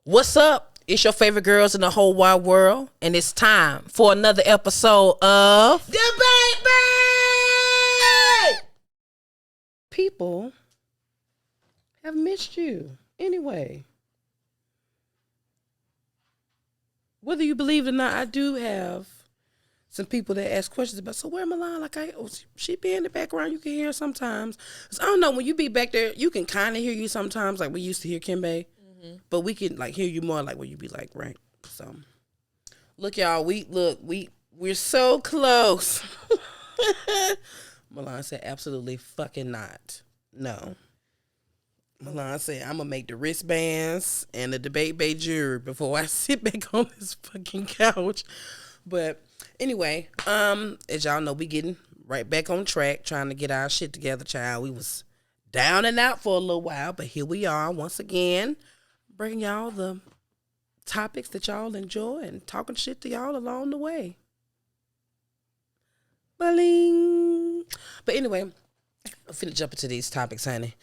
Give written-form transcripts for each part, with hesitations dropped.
What's up? It's your favorite girls in the whole wide world, and it's time for another episode of Debate Me! People have missed you anyway. Whether you believe it or not, I do have some people that ask questions about, so where Milan? She be in the background, you can hear sometimes. I don't know, when you be back there, you can kind of hear you sometimes, like we used to hear Kimbe. But we can like hear you more like when you be like, right. So look, y'all, we're so close. Milan said absolutely fucking not. No. Milan said I'm gonna make the wristbands and the debate bay jury before I sit back on this fucking couch. But anyway, as y'all know, we getting right back on track, trying to get our shit together, child. We was down and out for a little while, but here we are once again. Bring y'all the topics that y'all enjoy and talking shit to y'all along the way. Bling. But anyway, I'm finna jump into these topics, honey.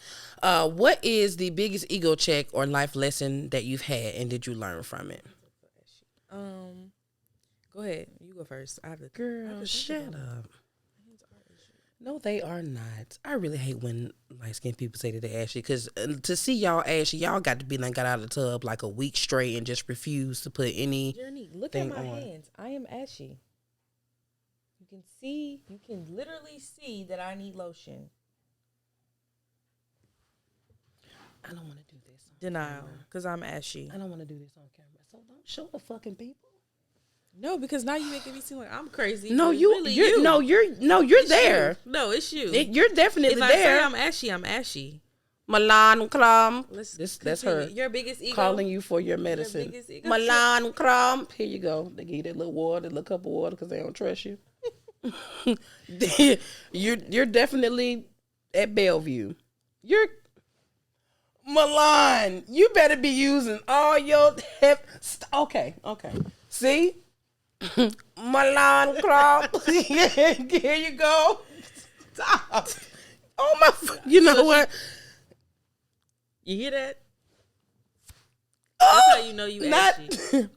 What is the biggest ego check or life lesson that you've had, and did you learn from it? Go ahead. You go first. Girl, shut up. No, they are not. I really hate when light-skinned people say that they ashy, because to see y'all ashy, y'all got to be like got out of the tub like a week straight and just refuse to put any. Journey, look at my hands. I am ashy. You can literally see that I need lotion. I don't want to do this. Denial, because I'm ashy. I don't want to do this on camera. So don't show the fucking people. No, because now you're making me seem like I'm crazy. No, you're there. No, it's you. You're definitely if there. If I say I'm ashy. Milan Kram. That's her. Your biggest ego. Calling you for your medicine. Milan Kram. Here you go. They give you that little water, that little cup of water, because they don't trust you. You're definitely at Bellevue. You're Milan. You better be using all your Okay. See? Milan Crop. Here you go. Stop. Oh my! You know what? You hear that? Oh, that's how you know you ashy.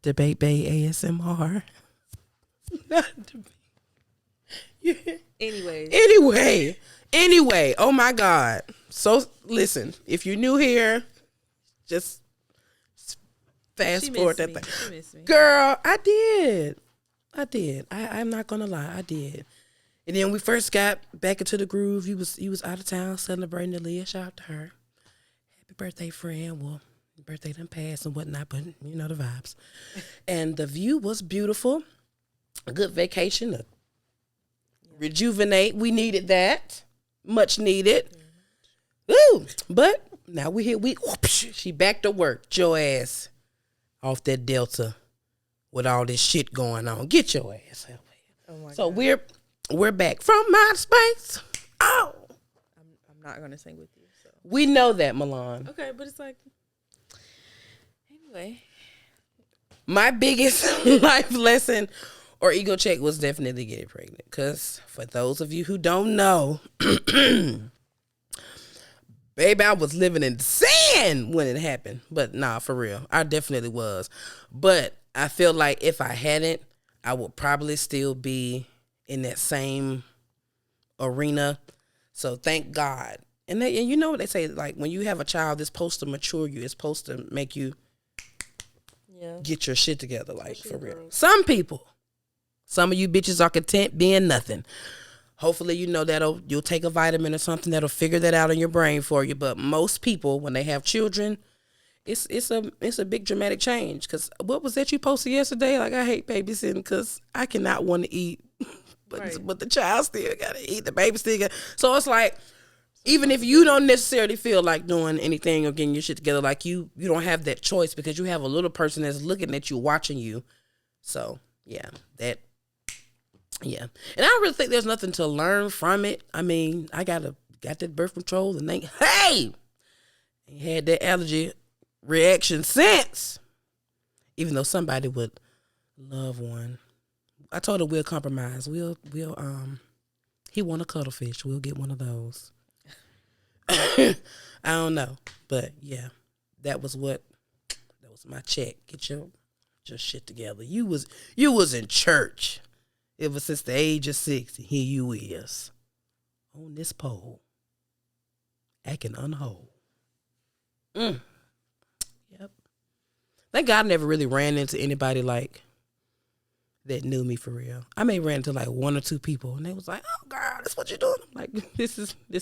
Debate Bay ASMR. Not debate. Yeah. Anyway. Oh my God. So listen, if you're new here, just fast forward that thing. She missed me. Girl, I did. I'm not gonna lie, I did. And then we first got back into the groove. You was out of town celebrating Aaliyah. Shout out to her. Happy birthday, friend. Well, birthday done passed and whatnot, but you know the vibes. And the view was beautiful. A good vacation to rejuvenate. We needed that. Much needed. Ooh, but now we here. She back to work. Your ass off that Delta with all this shit going on. Get your ass out here. Oh my So God. we're back from MySpace. Oh, I'm not gonna sing with you. So we know that, Milan. okay, but it's like anyway. My biggest life lesson or ego check was definitely getting pregnant. Because for those of you who don't know, baby, I was living in sin when it happened. But nah, for real. I definitely was. But I feel like if I hadn't, I would probably still be in that same arena. So thank God. And you know what they say, like when you have a child, it's supposed to mature you. It's supposed to make you get your shit together, like for real. Some people, some of you bitches are content being nothing. Hopefully, you know you'll take a vitamin or something that'll figure that out in your brain for you. But most people, when they have children, it's a big dramatic change. Because what was that you posted yesterday? Like, I hate babysitting because I cannot want to eat, but the child still gotta eat. The baby still got. So it's like, even if you don't necessarily feel like doing anything or getting your shit together, like you don't have that choice because you have a little person that's looking at you, watching you. So yeah, and I don't really think there's nothing to learn from it. I mean, I got that birth control and ain't had that allergy reaction since. Even though somebody would love one. I told her we'll compromise. We'll he want a cuttlefish. We'll get one of those. I don't know. But yeah, that was what my check. Get your shit together. You was in church ever since the age of 6. Here you is on this pole, acting unwhole. Yep. Thank God I never really ran into anybody like that knew me for real. I may ran into like 1 or 2 people, and they was like, "Oh, girl, that's what you doing." I'm like, this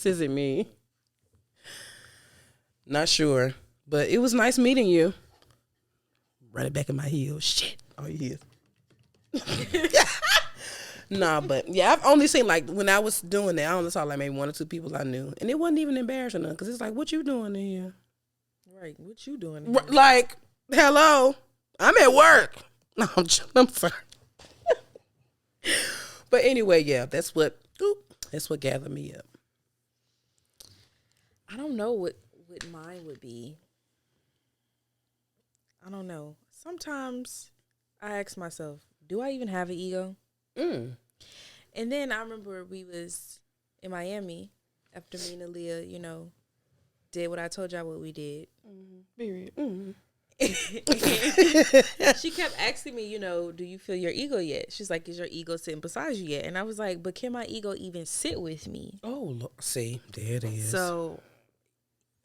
isn't me. Not sure, but it was nice meeting you. Run it back in my heels. Shit. Oh, you here. Nah, but yeah, I've only seen like when I was doing that, I only saw like maybe 1 or 2 people I knew, and it wasn't even embarrassing because it's like, what you doing in here? Right, what you doing in here? Like, hello, I'm at work. No, I'm sorry. But anyway, yeah, that's what gathered me up. I don't know what mine would be. I don't know. Sometimes I ask myself, do I even have an ego? And then I remember we was in Miami after me and Aaliyah, did what I told y'all what we did. Period. She kept asking me, do you feel your ego yet? She's like, is your ego sitting beside you yet? And I was like, but can my ego even sit with me? Oh, look, see, there it is. So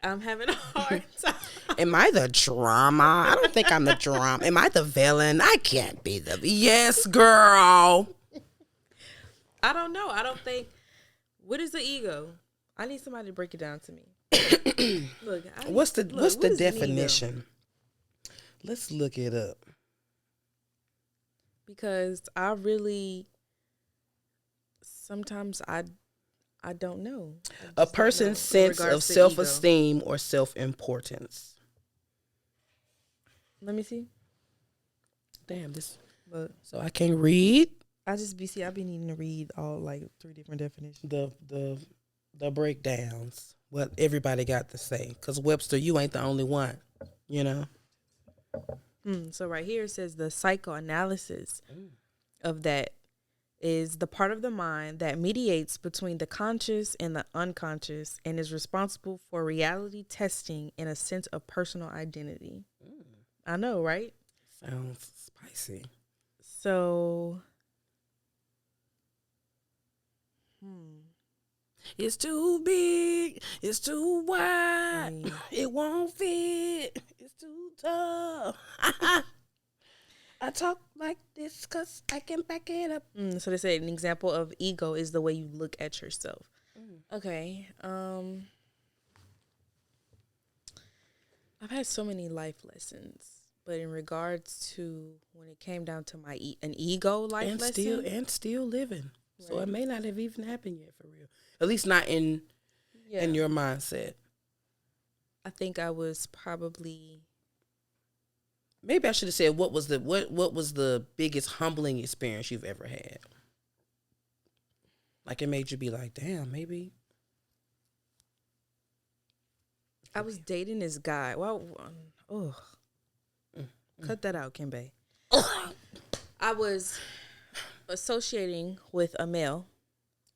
I'm having a hard time. Am I the drama? I don't think I'm the drama. Am I the villain? I can't be the... Yes, girl. I don't know. I don't think... What is the ego? I need somebody to break it down to me. What's the definition? Let's look it up. Because I really... Sometimes I don't know. A person's sense of self-esteem or self-importance. Let me see. Damn, this. So I can't read. I've been needing to read all like 3 different definitions. The breakdowns. What everybody got to say. Because Webster, you ain't the only one. So right here it says the psychoanalysis of that is the part of the mind that mediates between the conscious and the unconscious and is responsible for reality testing and a sense of personal identity. I know, right? Sounds spicy. So, It's too big. It's too wide. It won't fit. It's too tough. I talk like this because I can back it up. So they say an example of ego is the way you look at yourself. Okay. I've had so many life lessons, but in regards to when it came down to an ego life lesson, still living. Right. So it may not have even happened yet for real. At least not in your mindset. I think I was probably. Maybe I should have said what was the biggest humbling experience you've ever had? Like it made you be like, damn, maybe. I was dating this guy. Well, cut that out, Kimbe. I was associating with a male.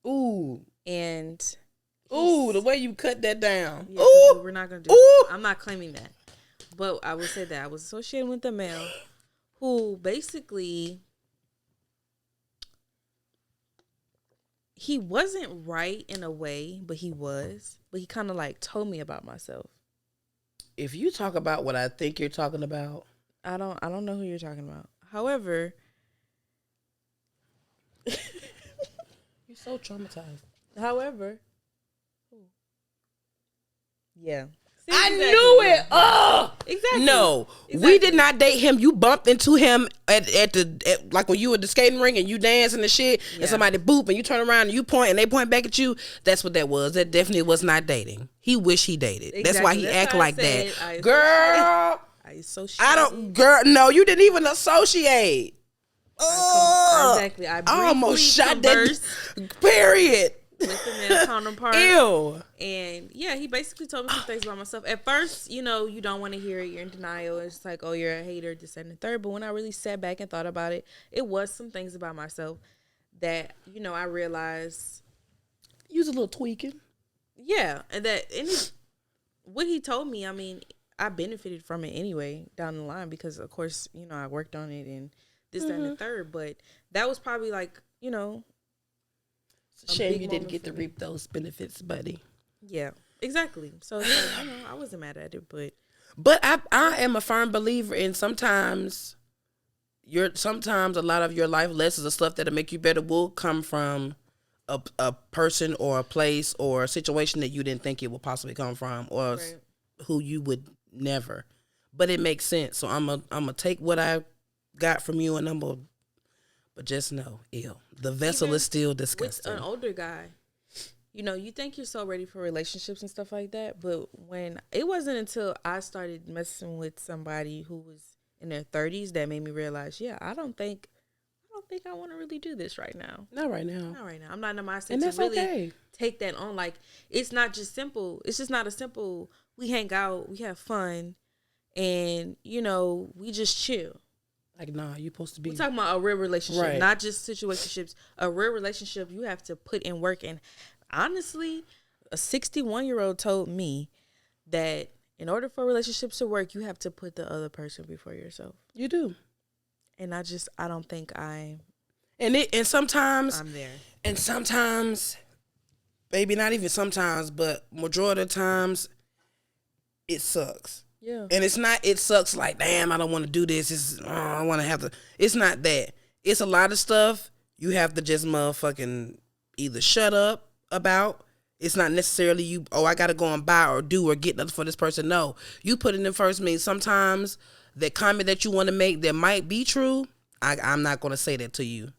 Ooh. And. The way you cut that down. Yeah, ooh. We're not going to do it. I'm not claiming that. But I would say that I was associating with a male who basically, he wasn't right in a way, but he was. But he kind of like told me about myself. If you talk about what I think you're talking about. I don't know who you're talking about. However. You're so traumatized. However. Yeah. See, I knew it. Oh, exactly. No, we did not date him. You bumped into him at like when you were at the skating ring and you dancing and shit, and somebody boop and you turn around and you point and they point back at you. That's what that was. That definitely was not dating. He wished he dated. Exactly. That's why he act like that. Girl, I don't. Girl, no, you didn't even associate. Exactly. I almost shot that. Period. With the male counterpart. Ew. And yeah, he basically told me some things about myself. At first, you don't want to hear it. You're in denial. It's like, oh, you're a hater, this, and the third. But when I really sat back and thought about it, it was some things about myself that, I realized. You was a little tweaking. Yeah. And what he told me, I benefited from it anyway down the line because, of course, you know, I worked on it and this, that, and the third. But that was probably like, you know, it's a shame you didn't get to reap those benefits, buddy. Yeah, exactly. So it's like, you know, I wasn't mad at it, but I am a firm believer in sometimes a lot of your life lessons of stuff that'll make you better will come from a person or a place or a situation that you didn't think it would possibly come from, or who you would never. But it makes sense. So I'm gonna take what I got from you, and but just know, the vessel is still disgusting. With an older guy, you know, you think you're so ready for relationships and stuff like that, but when it wasn't until I started messing with somebody who was in their 30s that made me realize, I don't think I want to really do this right now. Not right now. I'm not in the mindset to really take that on. Like, it's not just simple. It's just not a simple, we hang out, we have fun, and, you know, we just chill. Like, nah, you're supposed to be. We're talking about a real relationship, not just situationships. A real relationship, you have to put in work. And honestly, a 61-year-old told me that in order for relationships to work, you have to put the other person before yourself. You do. And I don't think I'm sometimes I'm there. And sometimes, maybe not even sometimes, but majority of the times, it sucks. Yeah. And it sucks like, damn, I don't want to do this. I want to have to. It's not that. It's a lot of stuff you have to just motherfucking either shut up about. It's not necessarily you, I got to go and buy or do or get nothing for this person. No. You put it in first. Means sometimes the comment that you want to make that might be true, I'm not going to say that to you.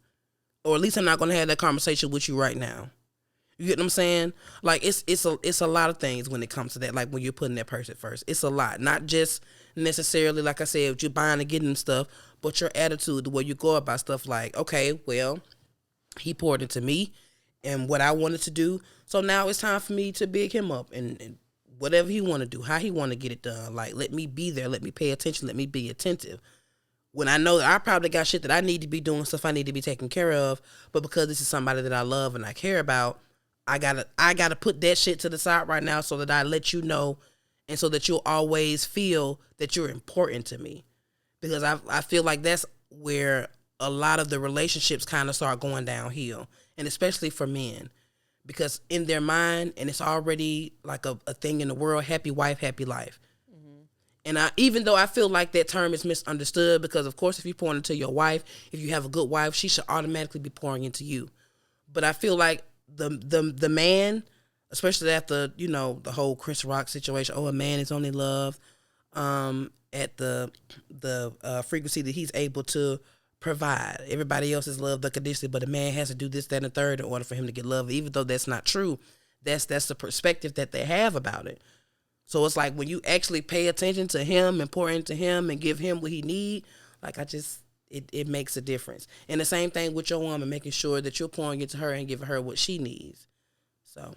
Or at least I'm not going to have that conversation with you right now. You get what I'm saying? Like, it's a lot of things when it comes to that. Like, when you're putting that person first, it's a lot. Not just necessarily, like I said, you buying and getting stuff, but your attitude, the way you go about stuff. Like, okay, well, he poured into me and what I wanted to do, so now it's time for me to big him up and whatever he want to do, how he want to get it done. Like, let me be there, let me pay attention, let me be attentive. When I know that I probably got shit that I need to be doing, stuff I need to be taking care of, but because this is somebody that I love and I care about, I gotta put that shit to the side right now so that I let you know, and so that you'll always feel that you're important to me. Because I feel like that's where a lot of the relationships kind of start going downhill, and especially for men. Because in their mind, and it's already like a thing in the world, happy wife, happy life. Mm-hmm. And even though I feel like that term is misunderstood, because of course if you pour into your wife, if you have a good wife, she should automatically be pouring into you. But I feel like the man, especially after, you know, the whole Chris Rock situation, a man is only loved at the frequency that he's able to provide. Everybody else is loved unconditionally, but a man has to do this, that, and the third in order for him to get love. Even though that's not true, that's the perspective that they have about it. So it's like when you actually pay attention to him and pour into him and give him what he need, like it makes a difference. And the same thing with your woman, making sure that you're pouring into her and giving her what she needs. So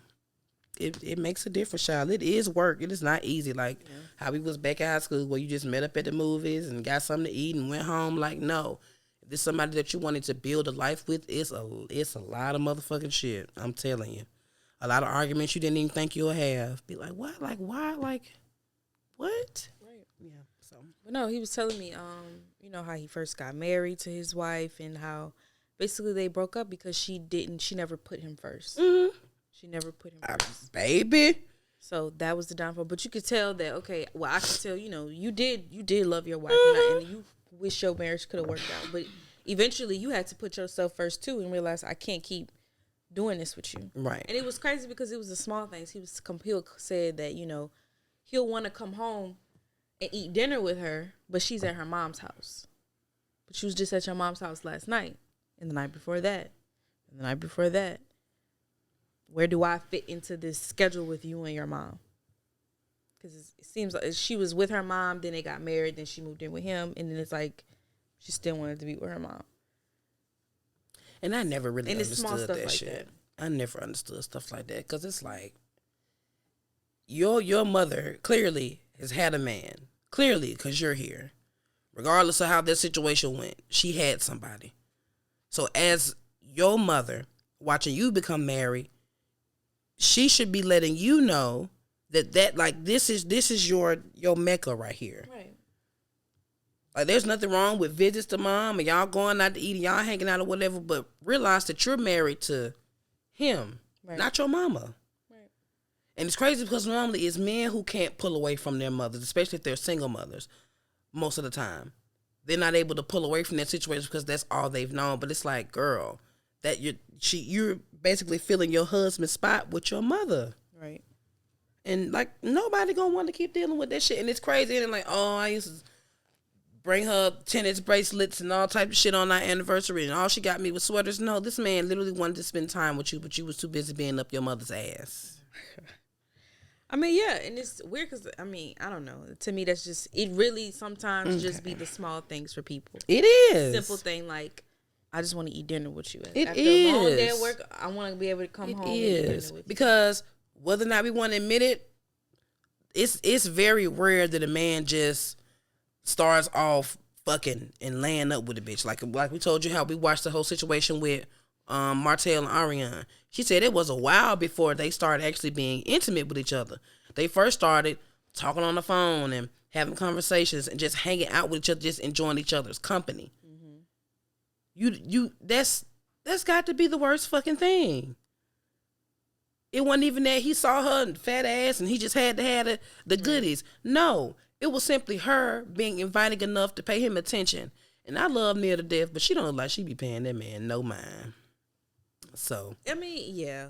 it makes a difference, child. It is work. It is not easy. Like how we was back at high school where you just met up at the movies and got something to eat and went home. Like, no. If there's somebody that you wanted to build a life with, it's a lot of motherfucking shit. I'm telling you. A lot of arguments you didn't even think you'll have. Be like, what? Like, why? Like, what? Right. Yeah. So, but no, he was telling me, you know, how he first got married to his wife and how basically they broke up because she never put him first. Mm-hmm. She never put him first. Baby. So that was the downfall. But you could tell that, okay, well, I could tell, you know, you did love your wife and you wish your marriage could have worked out. But eventually you had to put yourself first too and realize I can't keep doing this with you. Right. And it was crazy because it was the small things. He said that, you know, he'll want to come home and eat dinner with her, but she's at her mom's house. But she was just at your mom's house last night, and the night before that, and the night before that. Where do I fit into this schedule with you and your mom? Because it seems like she was with her mom, then they got married, then she moved in with him, and then it's like she still wanted to be with her mom. And I never really understood that shit. I never understood stuff like that because it's like your mother clearly has had a man. Clearly, because you're here. Regardless of how that situation went, she had somebody. So as your mother, watching you become married, she should be letting you know That like this is your mecca right here. Right. Like there's nothing wrong with visits to mom and y'all going out to eat and y'all hanging out or whatever, but realize that you're married to him, not your mama. Right. And it's crazy because normally it's men who can't pull away from their mothers, especially if they're single mothers. Most of the time, they're not able to pull away from that situation because that's all they've known. But it's like, girl, that you're basically filling your husband's spot with your mother. Right. And like nobody gonna want to keep dealing with that shit. And it's crazy. And like, oh, I used to bring her tennis bracelets and all type of shit on our anniversary, and all she got me was sweaters. No, this man literally wanted to spend time with you, but you was too busy being up your mother's ass. I mean, yeah, and it's weird because, I mean, I don't know. To me, that's just, it really sometimes just be the small things for people. It is. Simple thing like, I just want to eat dinner with you. It After is. a long day at work, I want to be able to come home and eat dinner with you. Because whether or not we want to admit it, it's very rare that a man just starts off fucking and laying up with a bitch. Like we told you how we watched the whole situation with Martell and Ariane. She said it was a while before they started actually being intimate with each other. They first started talking on the phone and having conversations and just hanging out with each other, just enjoying each other's company. Mm-hmm. That's got to be the worst fucking thing. It wasn't even that he saw her fat ass and he just had to have the goodies. No, it was simply her being inviting enough to pay him attention. And I love Nia to death, but she don't look like she be paying that man no mind. So I mean, yeah,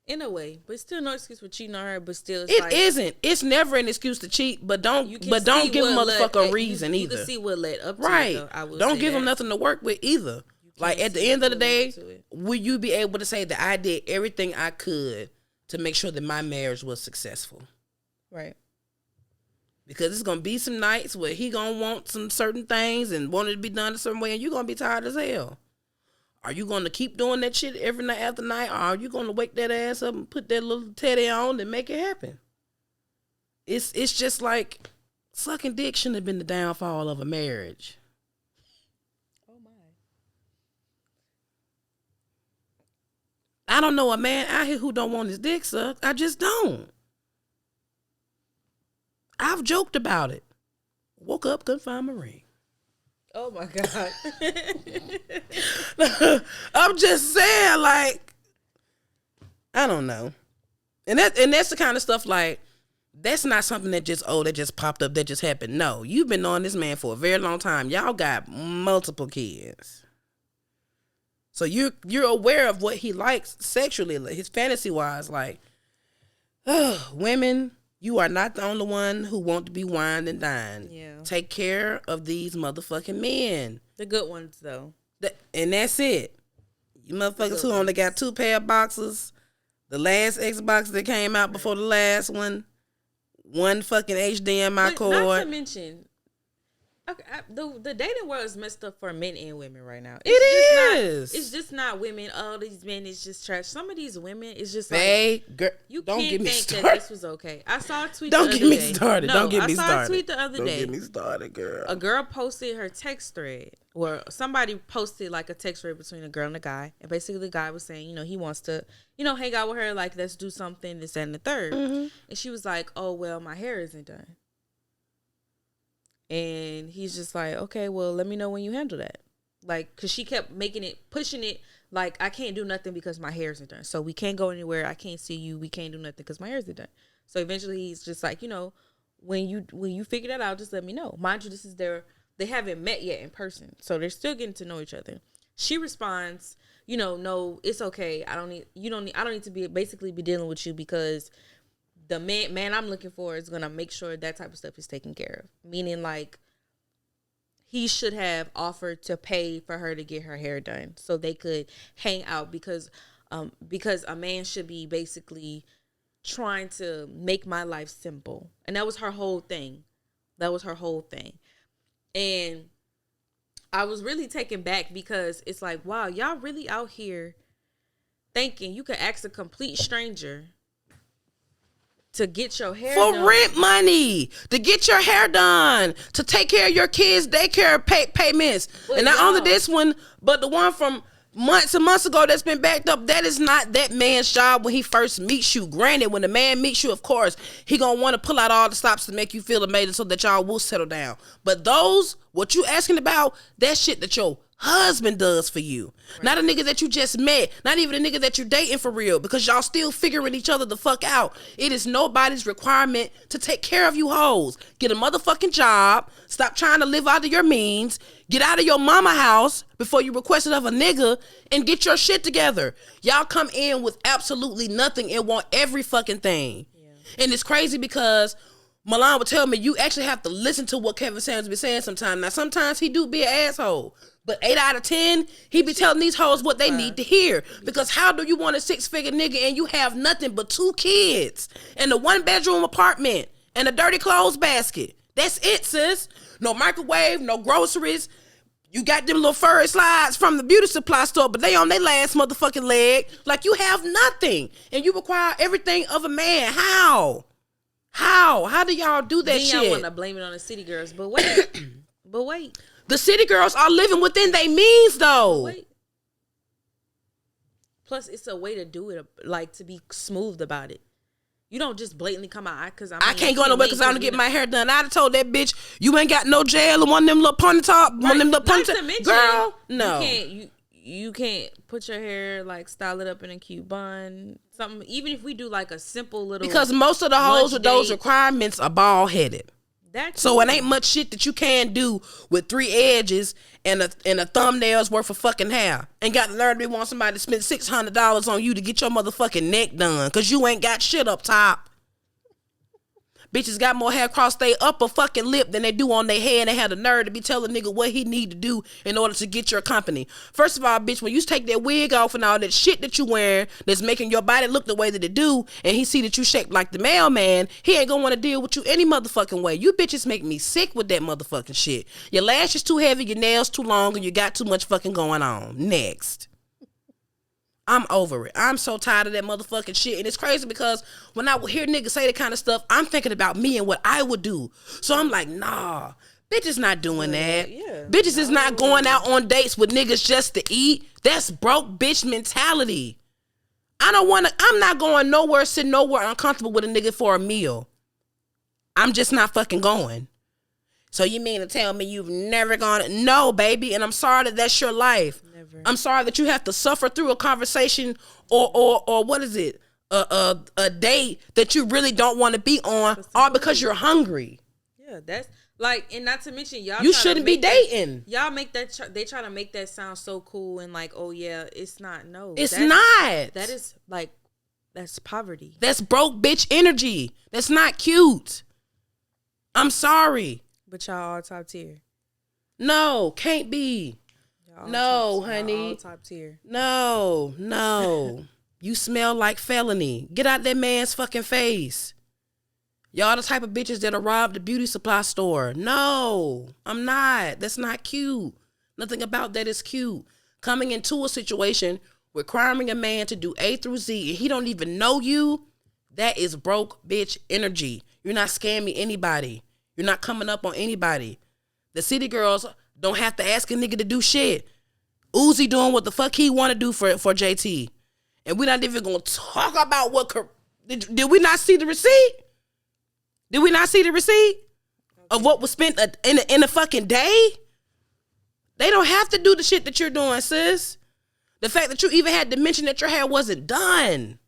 in a way, but still no excuse for cheating on her. But still, isn't. It's never an excuse to cheat, but don't give a motherfucker a reason either. You can see what led up to right. it, though, don't give him nothing to work with either. Like at the end of the day, will you be able to say that I did everything I could to make sure that my marriage was successful? Right. Because it's gonna be some nights where he gonna want some certain things and want it to be done a certain way, and you're gonna be tired as hell. Are you gonna keep doing that shit every night after night, or are you gonna wake that ass up and put that little teddy on and make it happen? It's just like sucking dick shouldn't have been the downfall of a marriage. Oh my! I don't know a man out here who don't want his dick sucked. I just don't. I've joked about it. Woke up, couldn't find my ring. Oh my God. I'm just saying, like, I don't know. And that's the kind of stuff, like, that's not something that just popped up, that just happened. No, you've been knowing this man for a very long time. Y'all got multiple kids. So you're aware of what he likes sexually, his fantasy wise, like, women, you are not the only one who want to be wined and dined. Yeah. Take care of these motherfucking men. The good ones, though. And that's it. You motherfuckers who only got 2 pair of boxes, the last Xbox that came out before the last one fucking HDMI cord. Not to mention, okay, the dating world is messed up for men and women right now. It's just not women. All these men is just trash. Some of these women is just girl, you don't can't get me think started. that this was okay. I saw a tweet. Don't the get other me day. started. No, Don't get me started. I saw a tweet the other day. Don't get me started, girl. A girl posted her text thread, or somebody posted like a text thread between a girl and a guy, and basically the guy was saying, he wants to, hang out with her, like let's do something, this, that, and the third. Mm-hmm. And she was like, "Oh well, my hair isn't done." And he's just like, "Okay, well, let me know when you handle that." Like, because she kept pushing it, like, I can't do nothing because my hair isn't done. So we can't go anywhere. I can't see you. We can't do nothing because my hair isn't done. So eventually he's just like, when you figure that out, just let me know. Mind you, they haven't met yet in person. So they're still getting to know each other. She responds, "No, it's okay. I don't need to be dealing with you because the man I'm looking for is going to make sure that type of stuff is taken care of." Meaning, like, he should have offered to pay for her to get her hair done so they could hang out because a man should be basically trying to make my life simple. And that was her whole thing. And I was really taken back because it's like, wow, y'all really out here thinking you could ask a complete stranger to get your hair done. For rent money, to get your hair done, to take care of your kids' daycare payments. But and not only this one, but the one from months and months ago that's been backed up. That is not that man's job when he first meets you. Granted, when the man meets you, of course, he gonna want to pull out all the stops to make you feel amazing so that y'all will settle down. But those, what you asking about, that shit that your husband does for you. Right. Not a nigga that you just met. Not even a nigga that you dating for real, because y'all still figuring each other the fuck out. It is nobody's requirement to take care of you hoes. Get a motherfucking job. Stop trying to live out of your means. Get out of your mama house before you request it of a nigga, and get your shit together. Y'all come in with absolutely nothing and want every fucking thing. Yeah. And it's crazy because Milan would tell me, you actually have to listen to what Kevin Samuels be saying sometimes. Now, sometimes he do be an asshole. But 8 out of 10, he be telling these hoes what they need to hear. Because how do you want a 6-figure nigga and you have nothing but 2 kids and a 1-bedroom apartment and a dirty clothes basket? That's it, sis. No microwave, no groceries. You got them little furry slides from the beauty supply store, but they on their last motherfucking leg. Like, you have nothing. And you require everything of a man. How? How do y'all do that shit? Then y'all want to blame it on the city girls. But wait. But wait. The city girls are living within their means, though. Wait. Plus, it's a way to do it, like, to be smooth about it. You don't just blatantly come out, because I can't go nowhere because I don't get my hair done. I'd have told that bitch, you ain't got no gel and one of them little ponytail, one of them little ponytail. Girl, no. You can't put your hair, like, style it up in a cute bun. Something, even if we do, like, a simple little. Because most of the hoes with those requirements are bald headed. So it ain't much shit that you can do with 3 edges and a thumbnail's worth of fucking hair. And got to learn to want somebody to spend $600 on you to get your motherfucking neck done. Because you ain't got shit up top. Bitches got more hair across their upper fucking lip than they do on their head, and they had the nerve to be telling a nigga what he need to do in order to get your company. First of all, bitch, when you take that wig off and all that shit that you wearing that's making your body look the way that it do, and he see that you shaped like the mailman, he ain't gonna want to deal with you any motherfucking way. You bitches make me sick with that motherfucking shit. Your lashes too heavy, your nails too long, and you got too much fucking going on. Next. I'm over it. I'm so tired of that motherfucking shit. And it's crazy because when I hear niggas say that kind of stuff, I'm thinking about me and what I would do. So I'm like, nah, bitches not doing that. Yeah, bitches is not going out on dates with niggas just to eat. That's broke bitch mentality. I'm not going nowhere, sitting nowhere uncomfortable with a nigga for a meal. I'm just not fucking going. So you mean to tell me you've never gone? No, baby. And I'm sorry that that's your life. Never. I'm sorry that you have to suffer through a conversation or what is it? A date that you really don't want to be on, all because you're hungry. Yeah, that's like, and not to mention y'all. You shouldn't be dating. Y'all make that. They try to make that sound so cool and like, oh yeah, it's not. No, it's not. That is like, that's poverty. That's broke bitch energy. That's not cute. I'm sorry. But y'all all top tier. No, can't be. No, honey. Y'all all top tier. No. You smell like felony. Get out that man's fucking face. Y'all the type of bitches that'll rob the beauty supply store. No, I'm not. That's not cute. Nothing about that is cute. Coming into a situation requiring a man to do A through Z and he don't even know you, that is broke bitch energy. You're not scamming anybody. You're not coming up on anybody. The city girls don't have to ask a nigga to do shit. Uzi doing what the fuck he want to do for JT. And we're not even going to talk about what... Did we not see the receipt? Did we not see the receipt of what was spent in a fucking day? They don't have to do the shit that you're doing, sis. The fact that you even had to mention that your hair wasn't done.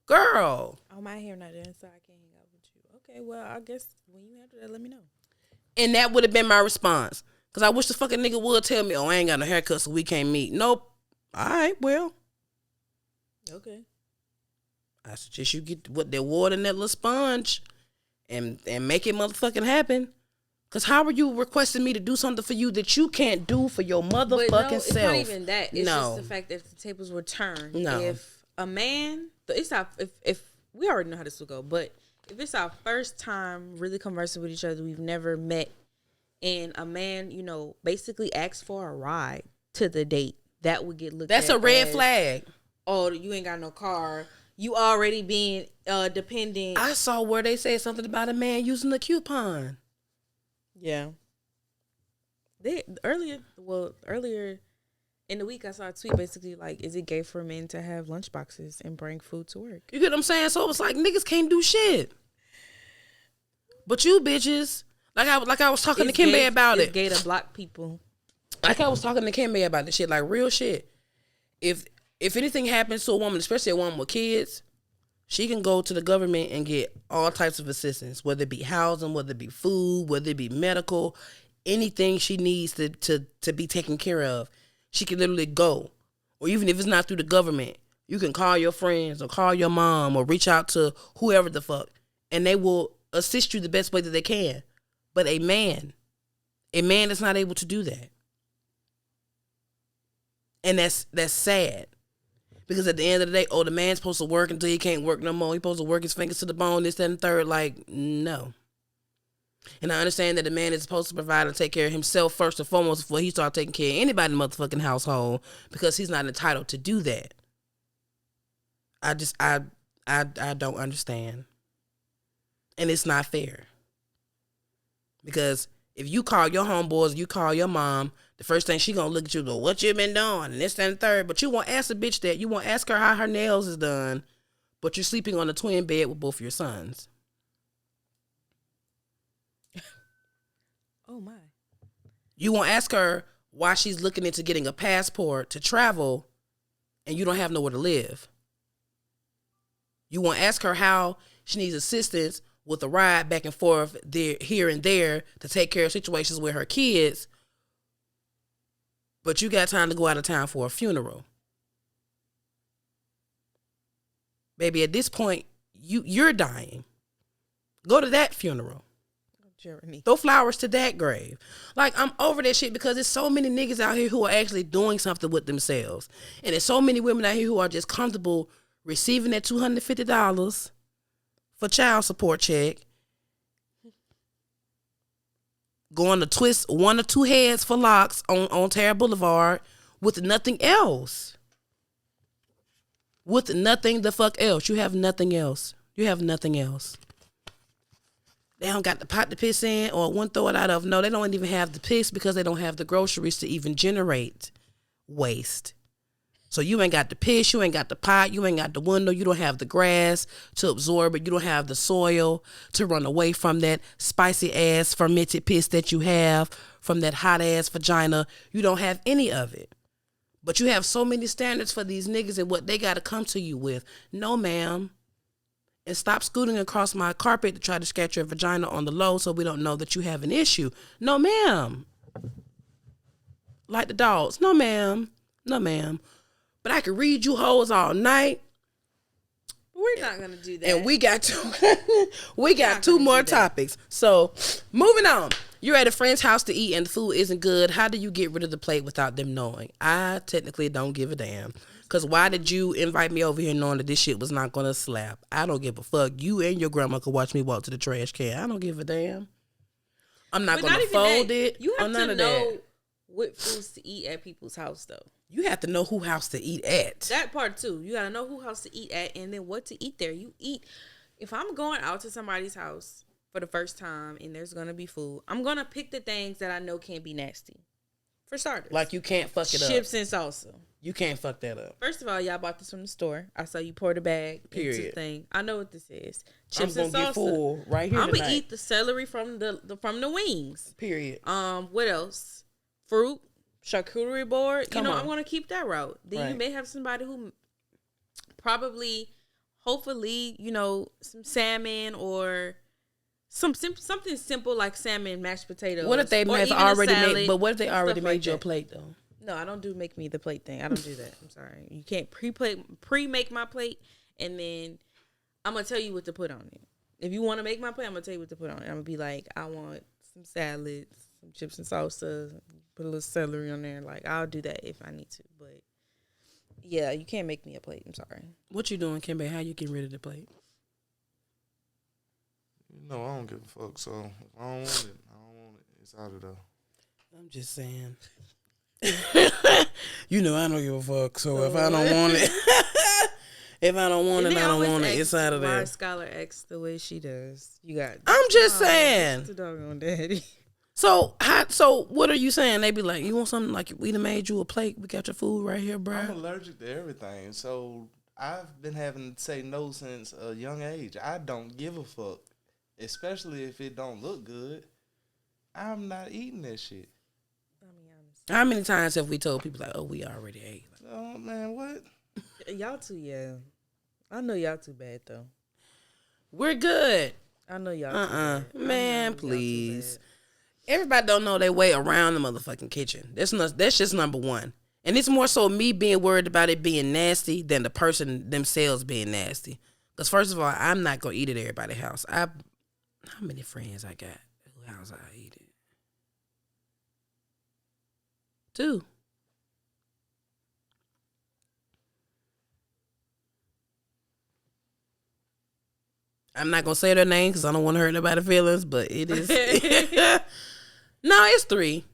Girl. Oh, my hair not done, so I can't hang out with you. Okay, well, I guess when you have that, let me know. And that would have been my response. Because I wish the fucking nigga would tell me, oh, I ain't got no haircut, so we can't meet. Nope. All right, well. Okay. I suggest you get what that water and that little sponge and make it motherfucking happen. Because how are you requesting me to do something for you that you can't do for your motherfucking self? It's not even that. It's just the fact that the tables were turned. No. If a man, if we already know how this will go, but if it's our first time really conversing with each other, we've never met, and a man, basically asks for a ride to the date, that would get looked at. That's a red flag. Oh, you ain't got no car. You already being dependent. I saw where they said something about a man using a coupon. Yeah. Earlier In the week, I saw a tweet basically like, is it gay for men to have lunchboxes and bring food to work? You get what I'm saying? So it's like niggas can't do shit. But you bitches, like I was talking to Kimbe about it. It's gay to block people. Like I was talking to Kimbe about this shit, like real shit. If anything happens to a woman, especially a woman with kids, she can go to the government and get all types of assistance, whether it be housing, whether it be food, whether it be medical, anything she needs to be taken care of. She can literally go. Or even if it's not through the government, you can call your friends or call your mom or reach out to whoever the fuck, and they will assist you the best way that they can. But a man is not able to do that. And that's sad. Because at the end of the day, the man's supposed to work until he can't work no more. He's supposed to work his fingers to the bone, this, that, and the third. Like, no. And I understand that the man is supposed to provide and take care of himself first and foremost before he starts taking care of anybody in the motherfucking household, because he's not entitled to do that. I don't understand. And it's not fair. Because if you call your homeboys, you call your mom, the first thing she gonna look at you and go, what you been doing? And this, that, and the third. But you won't ask the bitch that. You won't ask her how her nails is done. But you're sleeping on a twin bed with both your sons. Oh, my. You won't ask her why she's looking into getting a passport to travel and you don't have nowhere to live. You won't ask her how she needs assistance with a ride back and forth there, here and there to take care of situations with her kids, but you got time to go out of town for a funeral. Baby, at this point, you're dying. Go to that funeral. Jeremy. Throw flowers to that grave. Like, I'm over that shit because there's so many niggas out here who are actually doing something with themselves. And there's so many women out here who are just comfortable receiving that $250 for child support check, going to twist one or two heads for locks on Terra Boulevard with nothing else. With nothing the fuck else. You have nothing else. You have nothing else. They don't got the pot to piss in or one throw it out of. No, they don't even have the piss because they don't have the groceries to even generate waste. So you ain't got the piss, you ain't got the pot, you ain't got the window, you don't have the grass to absorb it, you don't have the soil to run away from that spicy ass fermented piss that you have from that hot ass vagina. You don't have any of it. But you have so many standards for these niggas and what they got to come to you with. No, ma'am. And stop scooting across my carpet to try to scratch your vagina on the low so we don't know that you have an issue. No, ma'am. Like the dogs. No, ma'am. No, ma'am. But I could read you hoes all night. We're not going to do that. And we got two more topics. So, moving on. You're at a friend's house to eat and the food isn't good. How do you get rid of the plate without them knowing? I technically don't give a damn. Because why did you invite me over here knowing that this shit was not going to slap? I don't give a fuck. You and your grandma could watch me walk to the trash can. I don't give a damn. I'm not going to fold it. You have to know what foods to eat at people's house, though. You have to know who house to eat at. That part, too. You got to know who house to eat at and then what to eat there. You eat. If I'm going out to somebody's house for the first time and there's going to be food, I'm going to pick the things that I know can't be nasty. For starters. Like you can't fuck it up. Chips and salsa. You can't fuck that up. First of all, y'all bought this from the store. I saw you pour the bag into the thing. I know what this is. Chips and salsa. Get full right here. I'm gonna eat the celery from the wings. Period. What else? Fruit, charcuterie board. I'm gonna keep that route. Then you may have somebody who probably, hopefully, some salmon or something simple like salmon, mashed potatoes. What if they have already made? But what if they already made your plate though? No, I don't do make me the plate thing. I don't do that. I'm sorry. You can't pre-make my plate, and then I'm going to tell you what to put on it. If you want to make my plate, I'm going to tell you what to put on it. I'm going to be like, I want some salads, some chips and salsa, put a little celery on there. Like, I'll do that if I need to. But, yeah, you can't make me a plate. I'm sorry. What you doing, Kimbe? How you getting rid of the plate? No, I don't give a fuck. So, if I don't want it, I don't want it. It's out of there. I'm just saying. I don't give a fuck. So if I don't want it, I don't want it. It's out of there. My scholar acts the way she does. You got. I'm just saying. The doggone daddy. So what are you saying? They be like, you want something like we done made you a plate. We got your food right here, bro. I'm allergic to everything, so I've been having to say no since a young age. I don't give a fuck, especially if it don't look good. I'm not eating that shit. How many times have we told people like, oh, we already ate? Oh man, what? Y'all too, yeah. I know y'all too bad though. We're good. I know y'all. Too bad. Man, please. Everybody don't know their way around the motherfucking kitchen. That's just number one. And it's more so me being worried about it being nasty than the person themselves being nasty. Because first of all, I'm not going to eat at everybody's house. How many friends I got? Whose house I eat at? 2. I'm not going to say their name because I don't want to hurt anybody's feelings, but it is. No, it's 3.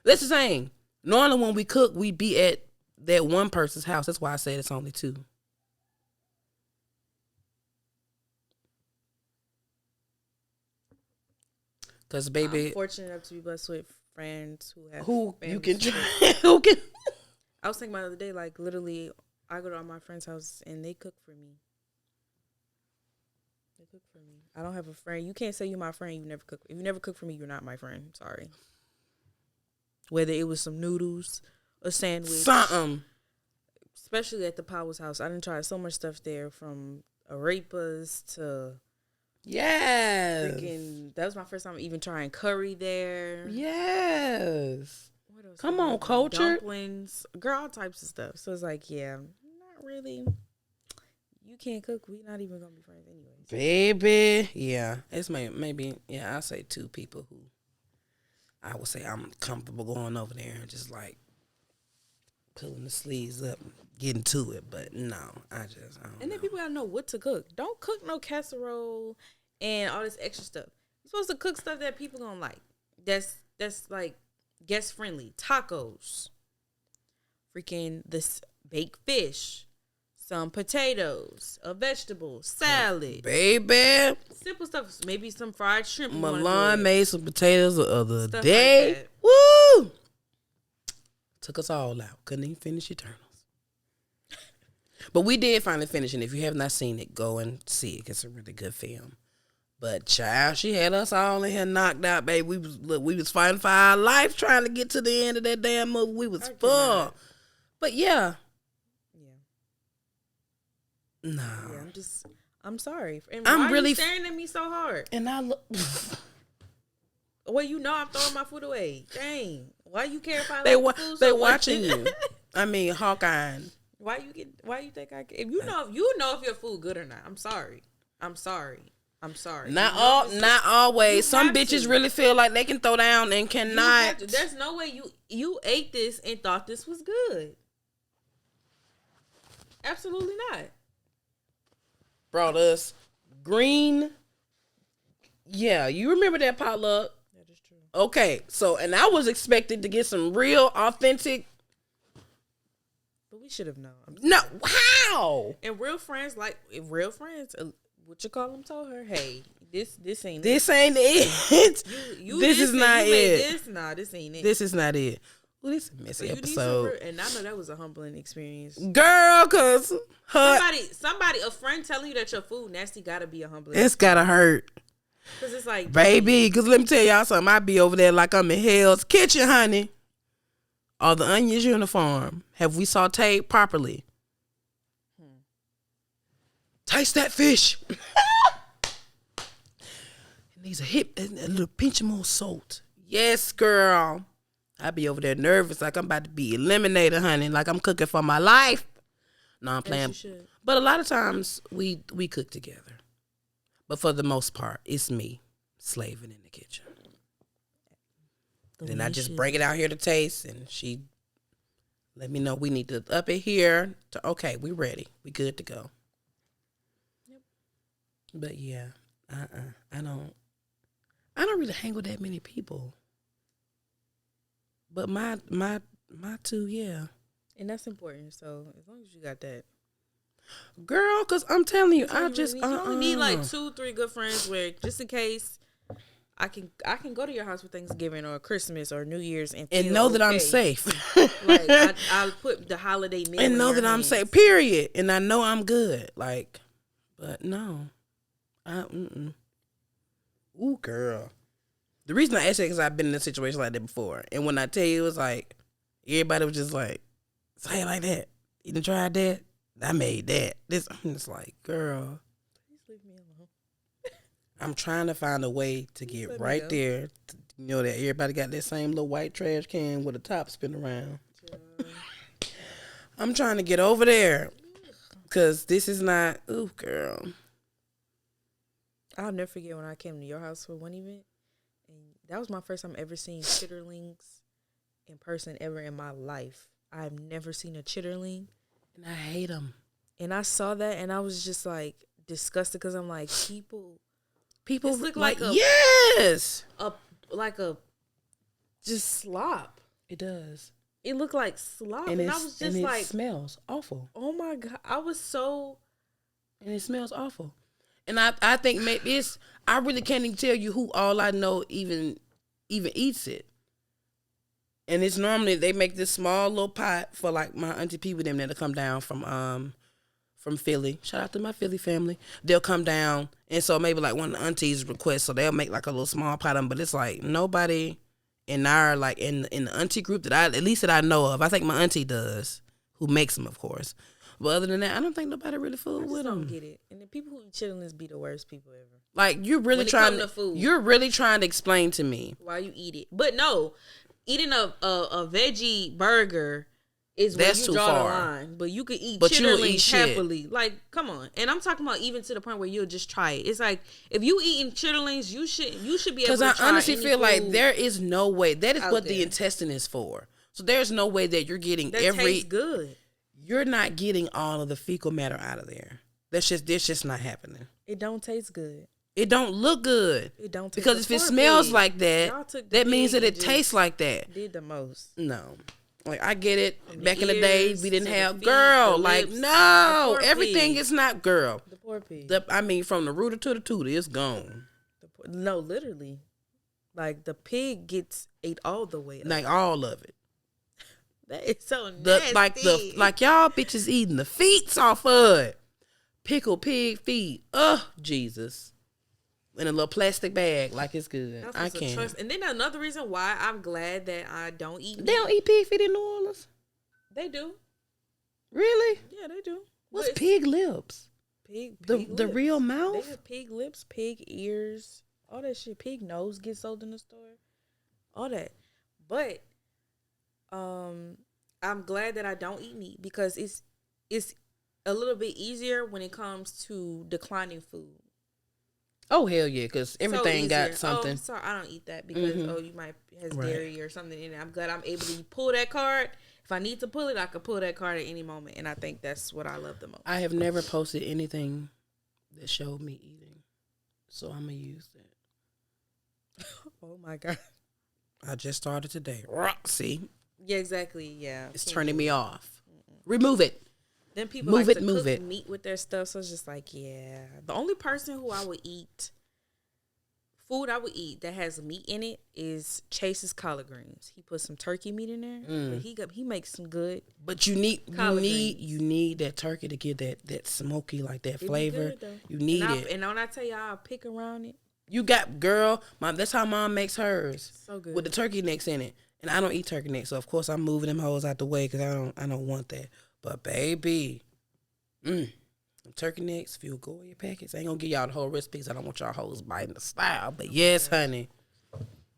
That's the same. Normally when we cook, we be at that one person's house. That's why I said it's only 2. Because, baby. I'm fortunate enough to be blessed with friends who have you can families. try. Who can. I was thinking about the other day, like literally, I go to all my friends' houses and they cook for me. They cook for me. I don't have a friend. You can't say you're my friend. You never cook. If you never cook for me, you're not my friend. Sorry. Whether it was some noodles, a sandwich, Something. Especially at the Powell's house, I done tried so much stuff there, from arepas to Yes. freaking. That was my first time even trying curry there. Yes. What else? Come on, culture. Dumplings, girl, all types of stuff. So it's like, yeah, not really. You can't cook. We not even gonna be friends anyways. Baby. Yeah. It's maybe, yeah, I'll say 2 people who I would say I'm comfortable going over there and just like pulling the sleeves up and getting to it. But no, I don't And then know. people gotta know what to cook. Don't cook no casserole and all this extra stuff. You're supposed to cook stuff that people gonna like. That's like guest friendly. Tacos, freaking this baked fish, some potatoes, a vegetable, salad, Baby. simple stuff. Maybe some fried shrimp. you wanna do Milan it. made some potatoes the other Stuff day. like that. Woo! Took us all out. Couldn't even finish Eternals. But we did finally finish, and if you have not seen it, go and see it. It's a really good film. But child, she had us all in here knocked out, baby. We was fighting for our life trying to get to the end of that damn movie. We was full. But yeah. Nah. Yeah, I'm sorry. And I'm why are really you staring at me so hard? And I look. Well, you know I'm throwing my food away. Dang. Why you care if I They like the food they so much? watching you. I mean, Hawkeye. Why you think I if you know if your food good or not. I'm sorry. Not always. Some bitches really feel like they can throw down and cannot. There's no way you ate this and thought this was good. Absolutely not. Brought us green. Yeah, you remember that potluck? That is true. Okay, so and I was expected to get some real authentic. But we should have known. No, how? And real friends, what you call them, told her, hey, this ain't This ain't it. This is not it. This ain't it. This is not it. Well, this is a messy episode. And I know that was a humbling experience. Girl, cause somebody, a friend telling you that your food nasty gotta be a humbling. It's gotta hurt. Cause it's like, baby, cause let me tell y'all something. I be over there like I'm in Hell's Kitchen, honey. Are the onions uniform? Have we sauteed properly? Taste that fish. It needs a little pinch of more salt. Yes, girl. I be over there nervous like I'm about to be eliminated, honey. Like I'm cooking for my life. No, I'm playing. But a lot of times we cook together. But for the most part, it's me slaving in the kitchen. Then I just bring it out here to taste, and she let me know we need to up it here. Okay, we ready. We good to go. Yep. But yeah, I don't really hang with that many people. But my 2, yeah. And that's important. So as long as you got that. Girl, because I'm telling you, I just... You only need like 2-3 good friends where just in case I can go to your house for Thanksgiving or Christmas or New Year's and know that I'm okay. safe. Like I'll put the holiday meal and in know your that I'm hands. safe. Period. And I know I'm good. Like, but no, Ooh, girl. The reason I asked that is because I've been in a situation like that before, and when I tell you, it was like everybody was just like, "Say it like that." You done tried that? I made that. I'm just like, girl. Please leave me alone. I'm trying to find a way to get right there. You know that everybody got that same little white trash can with a top spin around. I'm trying to get over there because this is not. Ooh, girl. I'll never forget when I came to your house for one event, and that was my first time ever seeing chitterlings in person ever in my life. I've never seen a chitterling, and I hate them. And I saw that, and I was just like disgusted because I'm like, people look like a just slop. It does. It looked like slop, and I was just like, it smells awful. Oh my God, I was so, and it smells awful. And I think maybe I really can't even tell you who all I know even eats it. And it's normally they make this small little pot for like my auntie people them that'll come down from Philly. Shout out to my Philly family. They'll come down, and so maybe like one of the aunties request, so they'll make like a little small pot of them. But it's like nobody in our like in the auntie group that I know of. I think my auntie does, who makes them, of course. But other than that, I don't think nobody really fooled with them. I don't get it. And the people who eat chitterlings be the worst people ever. Like you're really trying to explain to me why you eat it. But no, eating a veggie burger is where you draw the line. But you could eat chitterlings happily. Like, come on. And I'm talking about even to the point where you'll just try it. It's like if you eating chitterlings, you should be able to try. Because I honestly feel like there is no way. That is what the intestine is for. So there's no way that you're getting that tastes good. You're not getting all of the fecal matter out of there. That's just not happening. It don't taste good. It don't look good. It don't taste because if it smells like that, that means that it tastes like that. Did the most. No. Like I get it. Back in the day, we didn't have girl. Like no, everything is not girl. The poor pig. From the rooter to the tutor, it's gone. No, literally. Like the pig gets ate all the way up. Like all of it. That is so nasty. Like y'all bitches eating the feet off of it. Pickled pig feet. Oh, Jesus. In a little plastic bag like it's good. I can't. And then another reason why I'm glad that I don't eat meat. They don't eat pig feet in New Orleans? They do. Really? Yeah, they do. What's pig lips? Pig the lips. Real mouth? They have pig lips, pig ears, all that shit. Pig nose gets sold in the store. All that. But I'm glad that I don't eat meat because it's a little bit easier when it comes to declining food. Oh hell yeah, because everything got something. Oh, sorry, I don't eat that because you might has dairy or something in it. I'm glad I'm able to pull that card. If I need to pull it, I can pull that card at any moment, and I think that's what I love the most. I have never posted anything that showed me eating, so I'm gonna use that. Oh my God! I just started today. See? Yeah, exactly. Yeah, it's turning me off. Remove it. Then people move cook meat with their stuff, so it's just like, yeah. The only person who I would eat that has meat in it is Chase's collard greens. He puts some turkey meat in there, but he makes some good. But you need that turkey to get that smoky like that flavor. You need it. And when I tell you, I'll pick around it. You got Mom. That's how Mom makes hers. So good with the turkey necks in it. And I don't eat turkey necks, so of course I'm moving them hoes out the way because I don't want that. But baby, turkey necks, feel Goya packets. I ain't gonna give y'all the whole recipe because I don't want y'all hoes biting the style. But yes, honey,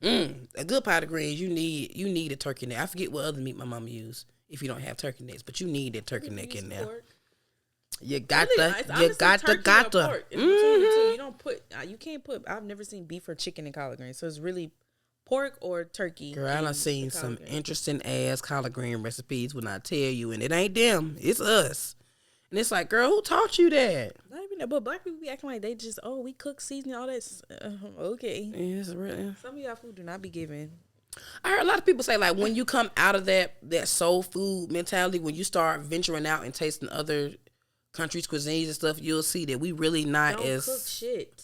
a good pot of greens. You need a turkey neck. I forget what other meat my mama used if you don't have turkey necks, but you need that turkey neck in there. Pork. You got the. You don't put. You can't put. I've never seen beef or chicken in collard greens, so it's really pork or turkey. Girl, I done seen some interesting ass collard green recipes when I tell you, and it ain't them, it's us. And it's like, girl, who taught you that? Not even that, but black people be acting like they just, we cook, season, all that. Okay. Yeah, it's really. Some of y'all food do not be given. I heard a lot of people say, like, when you come out of that soul food mentality, when you start venturing out and tasting other countries' cuisines and stuff, you'll see that we really not don't as. Cook shit.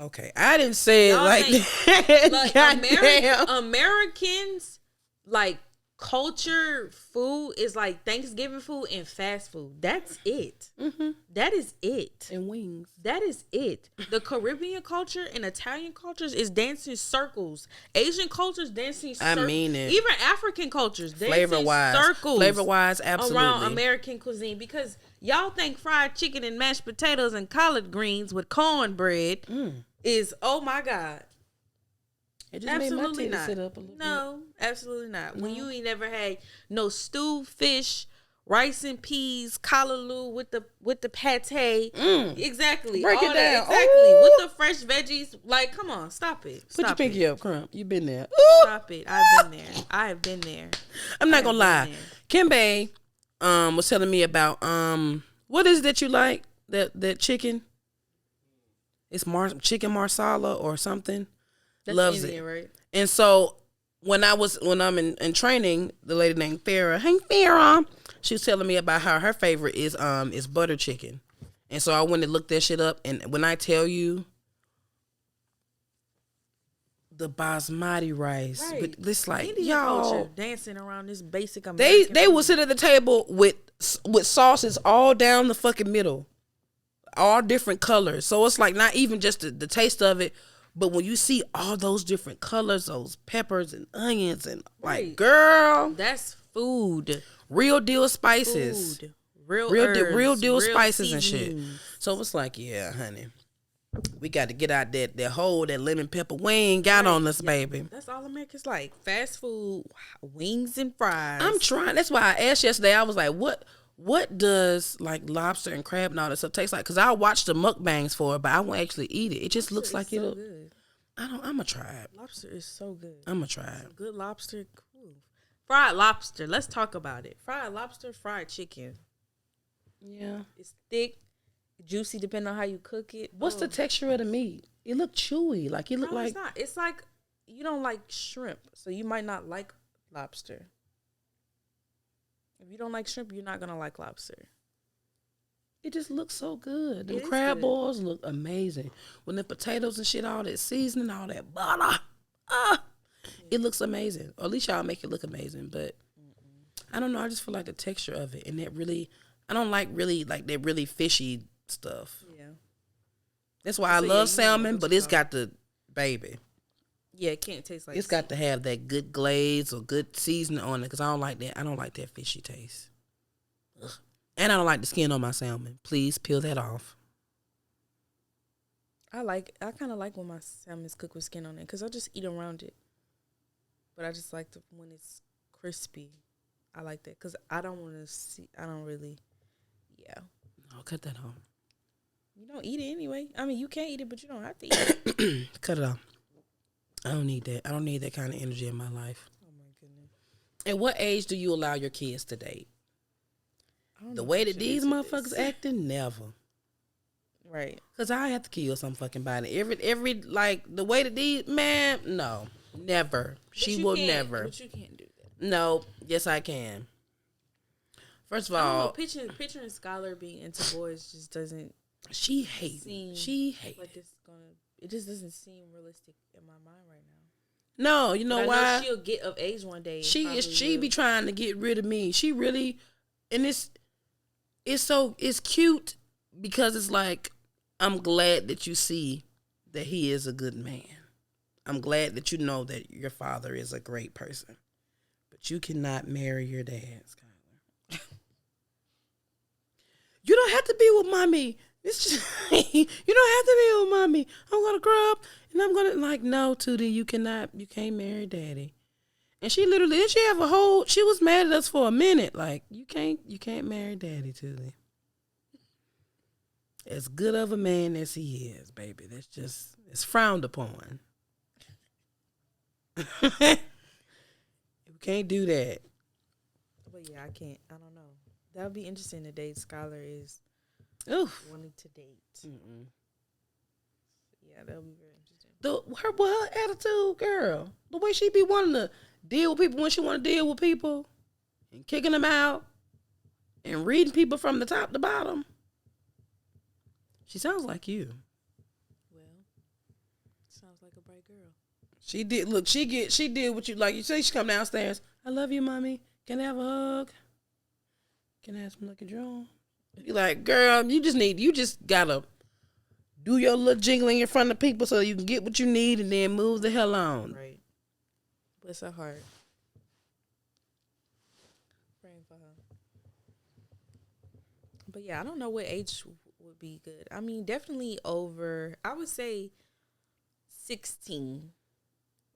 Okay, I didn't say it Y'all like think- that. Like Goddamn. Americans, like culture food is like Thanksgiving food and fast food. That's it. That is it. And wings. That is it. The Caribbean culture and Italian cultures is dancing circles. Asian cultures dancing circles. I mean it. Even African cultures dancing Flavor-wise. circles. Flavor-wise, absolutely. Around American cuisine, because y'all think fried chicken and mashed potatoes and collard greens with cornbread is, oh my God. It just Absolutely made my not. titties sit up a little bit. No, absolutely not. When you ain't never had no stewed fish, rice and peas, callaloo with the pate. Exactly. Break all it that, down. exactly. Ooh. With the fresh veggies. Like, come on, stop it. Put your Stop pinky it. up, Crump. You been there. Stop it. I've been there. I have been there. I'm not gonna have lie. been Kimbe was telling me about what is it that you like? That chicken? It's chicken marsala or something. That's Loves Indian, it. right? And so when I'm in training, the lady named Farrah, hey Farrah, she was telling me about how her favorite is butter chicken. And so I went and looked that shit up, and when I tell you the basmati rice, Right. but this like Indian y'all, culture dancing around this basic American they food. will sit at the table with sauces all down the fucking middle, all different colors. So it's like not even just the taste of it, but when you see all those different colors, those peppers and onions and like, Right. girl, That's food. real deal spices, Food. Real real herbs, deal real spices and shit. seasonings. So it's like, yeah, honey, we got to get out that lemon pepper. We ain't got on us, baby. That's all Americans like. Fast food, wings and fries. I'm trying. That's why I asked yesterday. I was like, what does like lobster and crab and all that stuff taste like? Because I watched the mukbangs for it, but I won't actually eat it. It just looks like so it'll. good. I'm gonna try it. Lobster is so good. I'm gonna try it. Good lobster. Cool. Fried lobster. Let's talk about it. Fried lobster, fried chicken. Yeah. It's thick, juicy, depending on how you cook it. What's the texture of the meat? It look chewy. Like it look No, like. it's not. It's like you don't like shrimp, so you might not like lobster. If you don't like shrimp, you're not gonna like lobster. It just looks so good. Them It is crab good. balls look amazing. When the potatoes and shit, all that seasoning, all that butter, it looks amazing. Or at least y'all make it look amazing. But I don't know. I just feel like the texture of it, and that really, I don't like really like that really fishy stuff. Yeah. That's why I So, yeah, love you know salmon, what but you it's got the baby. Yeah, it can't taste like. It's got to have that good glaze or good seasoning on it because I don't like that. I don't like that fishy taste. Ugh. And I don't like the skin on my salmon. Please peel that off. I kind of like when my salmon's cooked with skin on it because I just eat around it. But I just like when it's crispy. I like that because I don't want to see. I don't really. Yeah. I'll cut that off. You don't eat it anyway. I mean, you can't eat it, but you don't have to eat it. Cut it off. I don't need that. I don't need that kind of energy in my life. Oh my goodness. At what age do you allow your kids to date? I don't The know way if I that should these answer motherfuckers this. acting, never. Right. Cause I have to kill some fucking body. Every like the way that these no, never. She will never. But you can't do that. No, yes I can. First of I don't know. all, Picturing Skylar being into boys just doesn't she hates. seem She hates. like it's gonna. It just doesn't seem realistic in my mind right now. No, you know But I why? know she'll get of age one day. and She probably be will. trying to get rid of me. She really, and it's cute because it's like I'm glad that you see that he is a good man. I'm glad that you know that your father is a great person, but you cannot marry your dad, Skylar. You don't have to be with mommy. It's just you don't have to be with mommy. I'm gonna grow up and I'm gonna no, Tootie, you can't marry daddy. And she literally didn't she have she was mad at us for a minute. Like, you can't marry daddy, Tootie. As good of a man as he is, baby. It's frowned upon. You can't do that. But yeah, I can't. I don't know. That would be interesting to date. Skylar is Oof. wanting to date. Mm-mm. Yeah, that would be very interesting. Her attitude, girl. The way she be wanting to deal with people when she want to deal with people and kicking them out and reading people from the top to bottom. She sounds like you. Well, She did. Look, she did what you like. You say she come downstairs. I love you, mommy. Can I have a hug? Can I have some Lucky Draw? You like, girl, you just gotta do your little jingling in front of people so you can get what you need and then move the hell on. Right. Bless her heart. Praying for her. But yeah, I don't know what age would be good. I mean, definitely over, I would say 16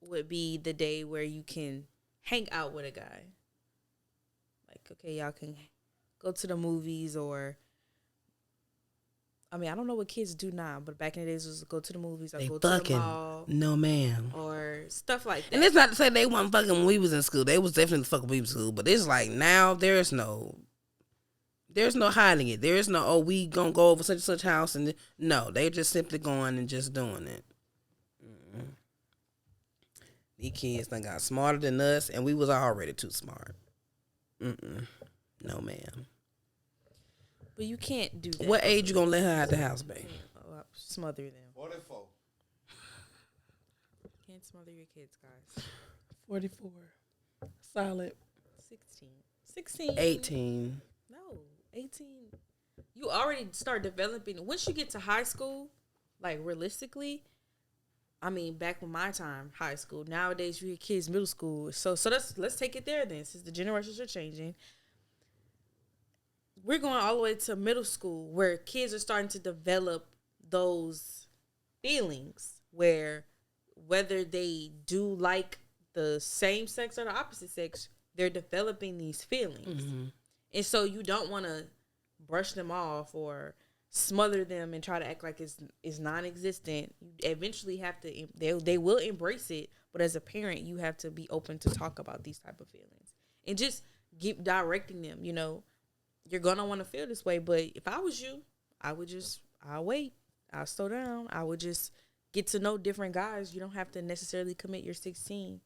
would be the day where you can hang out with a guy. Like, okay, y'all can go to the movies or, I mean, I don't know what kids do now, but back in the days it was go to the movies or They go fucking, to the mall. no ma'am. Or stuff like that. And it's not to say they wasn't fucking when we was in school. They was definitely fucking when we was in school. But it's like now there's no hiding it. There is no, oh, we gonna go over such and such house. And no, they just simply going and just doing it. Mm-mm. These kids done got smarter than us, and we was already too smart. Mm-mm. No, ma'am. But you can't do that. What age you gonna let her out the house, babe? Smother them. 44. Can't smother your kids, guys. 44. Solid. 16. 18. No, 18. You already start developing. Once you get to high school, like realistically, I mean, back when my time, high school. Nowadays, you get kids middle school. So let's take it there then, since the generations are changing. We're going all the way to middle school where kids are starting to develop those feelings where whether they do like the same sex or the opposite sex, they're developing these feelings. Mm-hmm. And so you don't want to brush them off or smother them and try to act like it's non-existent. You eventually have to, they will embrace it, but as a parent, you have to be open to talk about these type of feelings and just keep directing them. You know, you're gonna want to feel this way, but if I was you, I'll wait, I'll slow down, I would just get to know different guys. You don't have to necessarily commit. You're 16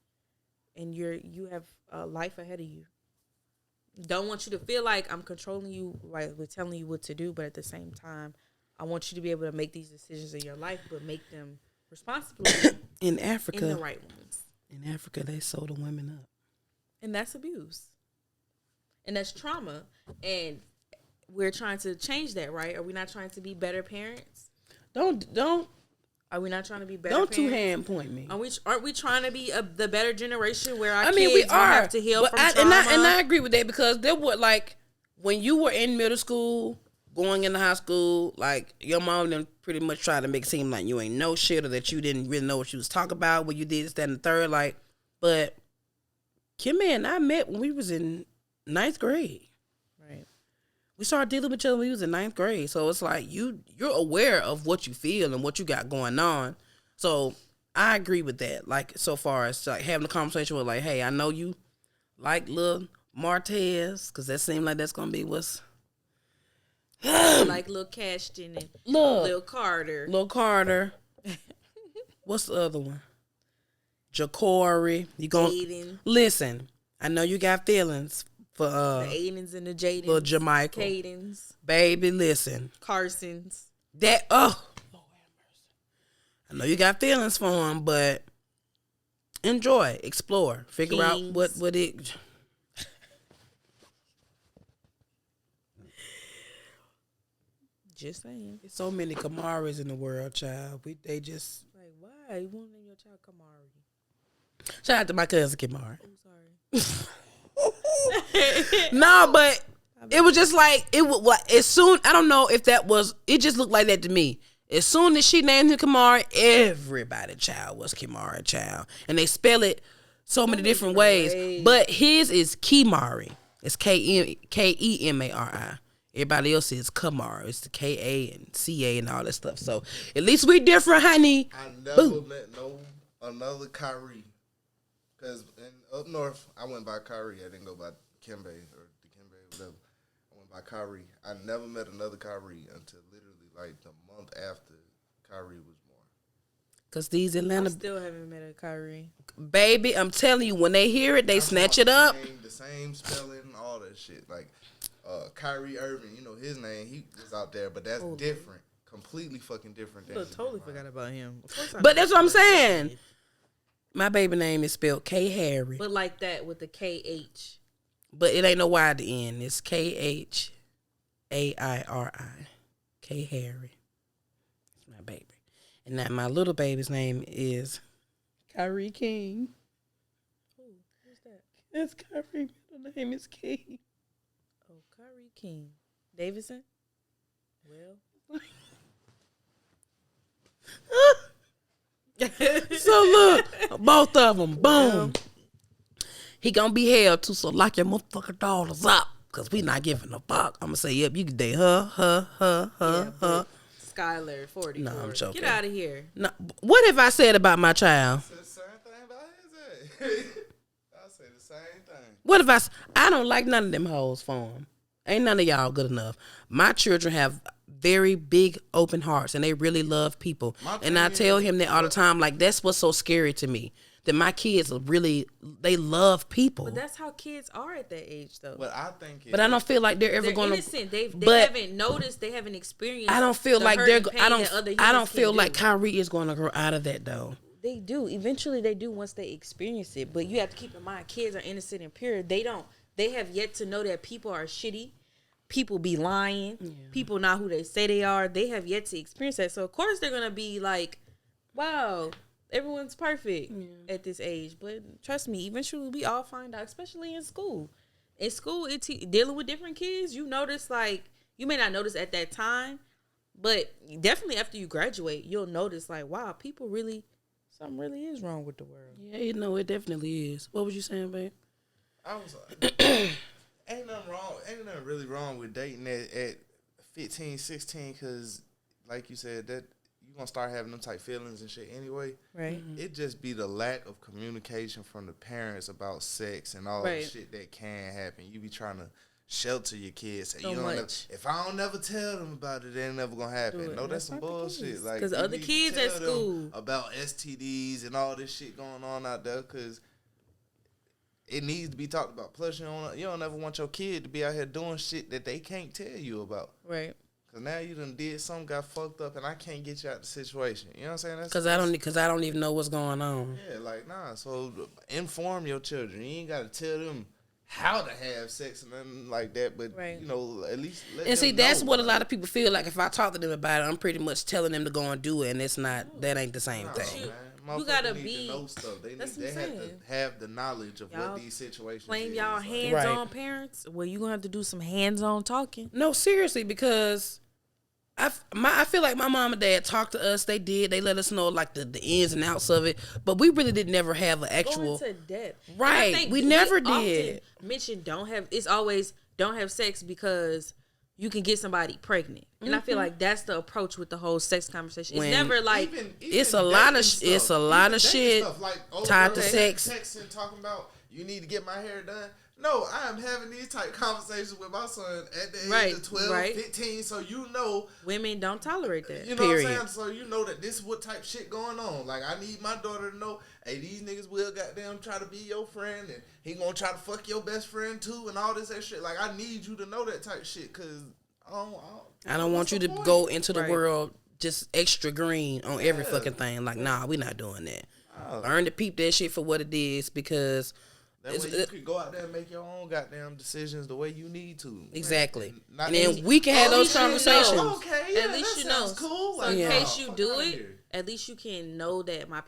and you have a life ahead of you. Don't want you to feel like I'm controlling you, like we're telling you what to do, but at the same time, I want you to be able to make these decisions in your life, but make them responsibly. In Africa, in the right ones. In Africa, they sold the women up, and that's abuse, and that's trauma, and we're trying to change that, right? Are we not trying to be better parents? Don't. Are we not trying to be better? Don't parents? 2-hand point me. Aren't we trying to be the better generation where our kids we are have to heal from trauma? And I agree with that because there were like when you were in middle school, going into high school, like your mom then pretty much tried to make it seem like you ain't know shit or that you didn't really know what she was talking about when you did this, that, and the third. Like, but Kimmy and I met when we was in 9th grade. We started dealing with each other when we was in 9th grade. So it's like you're aware of what you feel and what you got going on. So I agree with that. Like so far as like having a conversation with like, hey, I know you like Lil Martez because that seemed like that's gonna be what's like Lil Cashton and Lil Carter. Lil Carter. What's the other one? Jacory. You gonna listen? I know you got feelings. For the Aidens and the Jadens. For Jamaica. Cadens. Baby, listen. Carsons. That, Lord have mercy. I know you got feelings for them, but enjoy, explore, figure out what it. Just saying. There's so many Kamaris in the world, child. They just. Like, why? You won't name your child Kamari. Shout out to my cousin Kamari. I'm sorry. No, but it was just like it was as soon. I don't know if that was. It just looked like that to me. As soon as she named him Kamari, everybody child was Kamari child, and they spell it so many different ways. But his is Kimari. It's Kemari. Everybody else is Kamari. It's the Ka and Ca and all that stuff. So at least we different, honey. I never met another Kyrie. Because up north, I went by Kyrie. I didn't go by Kimbe or Dikembe, whatever. I went by Kyrie. I never met another Kyrie until literally like the month after Kyrie was born. Because these Atlanta... I still haven't met a Kyrie. Baby, I'm telling you, when they hear it, they snatch it up. The same spelling, all that shit. Like Kyrie Irving, you know his name. He was out there, but that's different. Completely fucking different. I totally forgot about him. But that's what I'm saying. My baby name is spelled K Harry, But like that with the KH. but it ain't no Y at the end. It's KHAIRI. K Harry. That's my baby. And now my little baby's name is Kyrie King. Who's that? That's Kyrie. Middle name is King. Oh, Kyrie King. Davidson? Well. So look, both of them, boom. He gonna be held to, so lock your motherfucking daughters up, cause we not giving a fuck. I'm gonna say, yep, you can date her. Skylar, 40. No, I'm joking. Get out of here. No, what have I said about my child? Said the same thing about his age. I say the same thing. What if I don't like none of them hoes for him. Ain't none of y'all good enough. My children have very big open hearts and they really love people. And I tell him that all the time, like, that's what's so scary to me. That my kids really, they love people. But that's how kids are at that age, though. But I think. But I don't feel like they're ever going to. Innocent. They but haven't noticed. They haven't experienced. I don't feel like they're. I don't feel like do. Kyrie is going to grow out of that though. They do. Eventually, they do once they experience it. But you have to keep in mind, kids are innocent and pure. They don't. They have yet to know that people are shitty. People be lying. Yeah. People not who they say they are. They have yet to experience that. So of course they're gonna be like, "Wow, everyone's perfect at this age." But trust me, eventually we all find out, especially in school. In school, dealing with different kids, you notice, like, you may not notice at that time, but definitely after you graduate, you'll notice, like, wow, something really is wrong with the world. Yeah, you know, it definitely is. What was you saying, babe? I was like, ain't nothing really wrong with dating at 15, 16, because, like you said, that you gonna start having them type feelings and shit anyway. Right. It just be the lack of communication from the parents about sex and all the shit that can happen. You be trying to shelter your kids. So much. If I don't never tell them about it, it ain't never gonna happen. No, that's some bullshit. Like, because other kids at school about STDs and all this shit going on out there, because it needs to be talked about. Plus, you don't ever want your kid to be out here doing shit that they can't tell you about. Right. Cause now you done did something, got fucked up, and I can't get you out the situation. You know what I'm saying? Because I don't even know what's going on. Yeah, like, nah. So inform your children. You ain't got to tell them how to have sex and nothing like that. But you know, at least let them and see, know. that's what a lot of people feel like. If I talk to them about it, I'm pretty much telling them to go and do it, and it's not. That ain't the same thing. Man. You gotta need to know stuff. They have to have the knowledge of what these situations. Claim y'all hands-on parents. Well, you gonna have to do some hands-on talking. No, seriously, because I feel like my mom and dad talked to us. They did. They let us know like the ins and outs of it, but we really did never have an actual go into depth. Right. We never did. Mention don't have sex because you can get somebody pregnant. And I feel like that's the approach with the whole sex conversation. It's never like even it's a lot of shit like, tied to sex. Texting, talking about you need to get my hair done. No, I am having these type conversations with my son at the age of 12, 15, so you know. Women don't tolerate that. You know what I'm saying? So you know that this is what type shit going on. Like, I need my daughter to know, hey, these niggas will goddamn try to be your friend, and he gonna try to fuck your best friend too, and all this shit. Like, I need you to know that type shit, because I don't want you to go into the world just extra green on every fucking thing. Like, nah, we not doing that. Learn to peep that shit for what it is, because that way you could go out there and make your own goddamn decisions the way you need to. exactly. And then we can have those conversations. Okay, yeah, at least you know. Cool. So in case you do it, at least you can know that my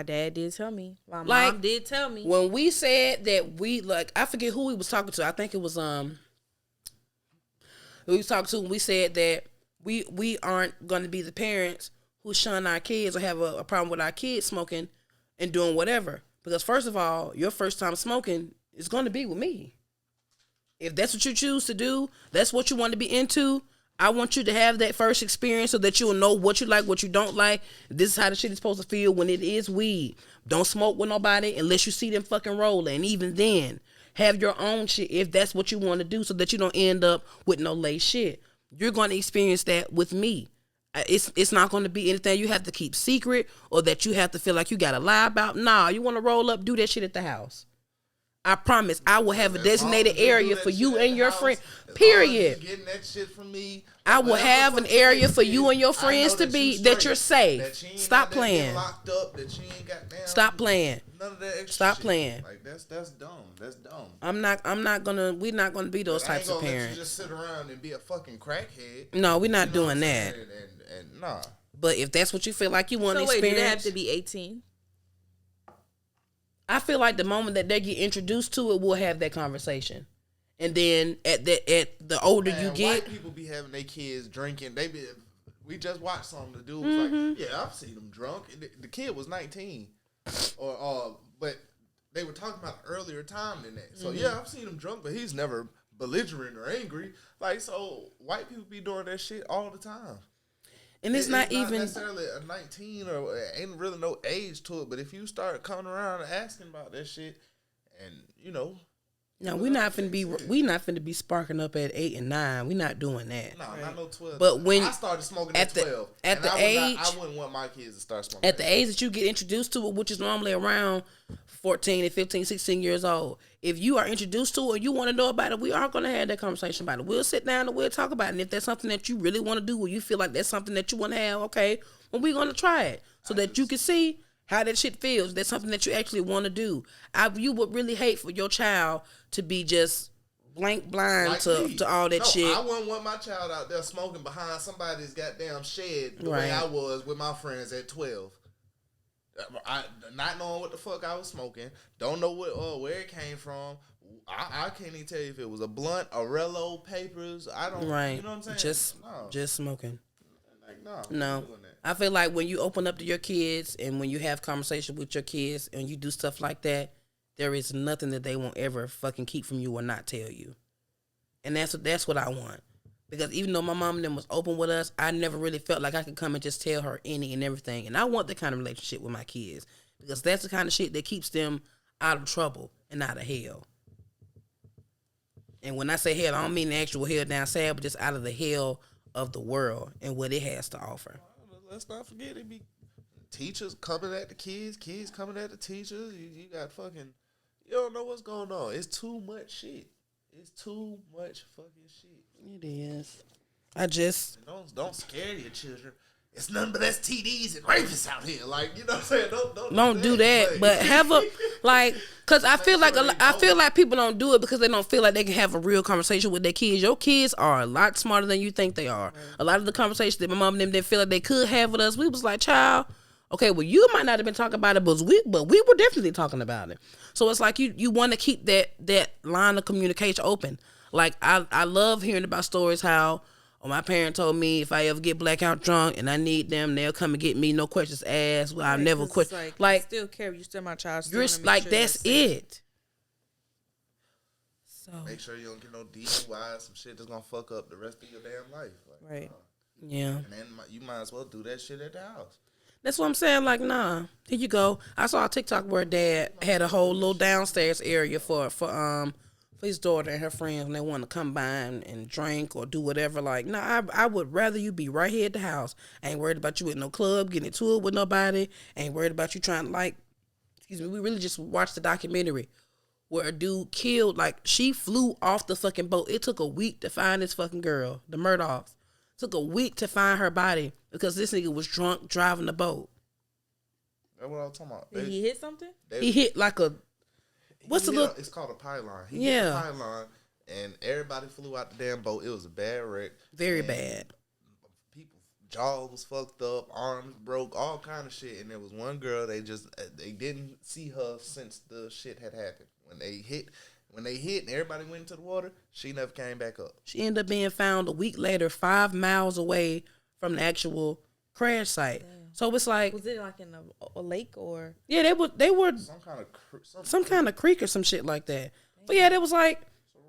dad did tell me. My mom did tell me. When we said that I forget who we was talking to. I think it was we was talking to, and we said that we aren't going to be the parents who shun our kids or have a problem with our kids smoking and doing whatever. Because first of all, your first time smoking is going to be with me. If that's what you choose to do, that's what you want to be into, I want you to have that first experience so that you will know what you like, what you don't like. This is how the shit is supposed to feel when it is weed. Don't smoke with nobody unless you see them fucking rolling. And even then, have your own shit if that's what you want to do, so that you don't end up with no late shit. You're going to experience that with me. It's not going to be anything you have to keep secret or that you have to feel like you got to lie about. Nah, you want to roll up, do that shit at the house. I promise. I will have a designated area for you and your friend. As Period. long as you getting that shit from me. I will have an area for you and your friends to be that you're safe. That you ain't Stop got playing. Locked up. That you ain't got down. Stop playing. None of that extra Stop shit. playing. Like that's dumb. That's dumb. I'm not gonna. We're not gonna be those types of Let you parents. just sit around and be a fucking crackhead. No, we're not You know doing what I'm that. saying? And nah. But if that's what you feel like you want to So wait, experience, do they have to be 18? I feel like the moment that they get introduced to it, we'll have that conversation. And then at the older you get, white people be having their kids drinking. We just watched something. The dude was like, "Yeah, I've seen them drunk." And the kid was 19, but they were talking about earlier time than that. So yeah, I've seen him drunk, but he's never belligerent or angry. Like, so white people be doing that shit all the time. and it's not even necessarily a 19 or ain't really no age to it. But if you start coming around and asking about that shit, and you know. No, we not finna be sparking up at 8 and 9. We not doing that. No, not no 12. But when I started smoking at 12, I wouldn't want my kids to start smoking. At the age that you get introduced to it, which is normally around 14 and 15, 16 years old, if you are introduced to it or you want to know about it, we are going to have that conversation about it. We'll sit down and we'll talk about it. And if that's something that you really want to do or you feel like that's something that you want to have, okay, well, we're going to try it so that you can see how that shit feels. That's something that you actually want to do. You would really hate for your child to be just blind like to all that shit. I wouldn't want my child out there smoking behind somebody's goddamn shed the way I was with my friends at 12. I not knowing what the fuck I was smoking, don't know where it came from. I can't even tell you if it was a blunt, a Rello, papers. I don't. Right. You know what I'm saying? Just smoking. Like no. I feel like when you open up to your kids and when you have conversation with your kids and you do stuff like that, there is nothing that they won't ever fucking keep from you or not tell you. And that's what I want. Because even though my mom and them was open with us, I never really felt like I could come and just tell her any and everything. And I want that kind of relationship with my kids. Because that's the kind of shit that keeps them out of trouble and out of hell. And when I say hell, I don't mean the actual hell down sad, but just out of the hell of the world and what it has to offer. Let's not forget it be teachers coming at the kids coming at the teachers. You got fucking, you don't know what's going on. It's too much shit. It's too much fucking shit. It is. I just don't scare your children. It's nothing but STDs and rapists out here. Like, you know what I'm saying? Don't do that. But have a because I feel like people don't do it because they don't feel like they can have a real conversation with their kids. Your kids are a lot smarter than you think they are. Right. A lot of the conversations that my mom and them didn't feel like they could have with us, we was like, child, okay, well, you might not have been talking about it, but we were definitely talking about it. So it's like you want to keep that line of communication open. Like I love hearing about stories how my parent told me if I ever get blackout drunk and I need them, they'll come and get me. No questions asked. Well, I'll never quit. Like, still care. You still my child. You're like, that's it. So make sure you don't get no DUI, some shit that's gonna fuck up the rest of your damn life. Like, right. Yeah. And then you might as well do that shit at the house. That's what I'm saying. Like, nah. Here you go. I saw a TikTok where dad had a whole little downstairs area for his daughter and her friends when they want to come by and drink or do whatever. Like, nah, I would rather you be right here at the house. I ain't worried about you at no club, getting into it with nobody. I ain't worried about you trying to, we really just watched the documentary where a dude killed, she flew off the fucking boat. It took a week to find this fucking girl, the Murdochs. Took a week to find her body because this nigga was drunk driving the boat. That's what I was talking about. Did he hit something? He hit it's called a pylon. He hit the pylon, and everybody flew out the damn boat. It was a bad wreck. Very bad. People's jaw was fucked up, arms broke, all kind of shit. And there was one girl, they didn't see her since the shit had happened. When they hit and everybody went into the water, she never came back up. She ended up being found a week later, 5 miles away from the actual crash site. Damn. So it's like, was it like in a lake or? Yeah, they were some kind of creek or some shit like that. Damn. But yeah, it was like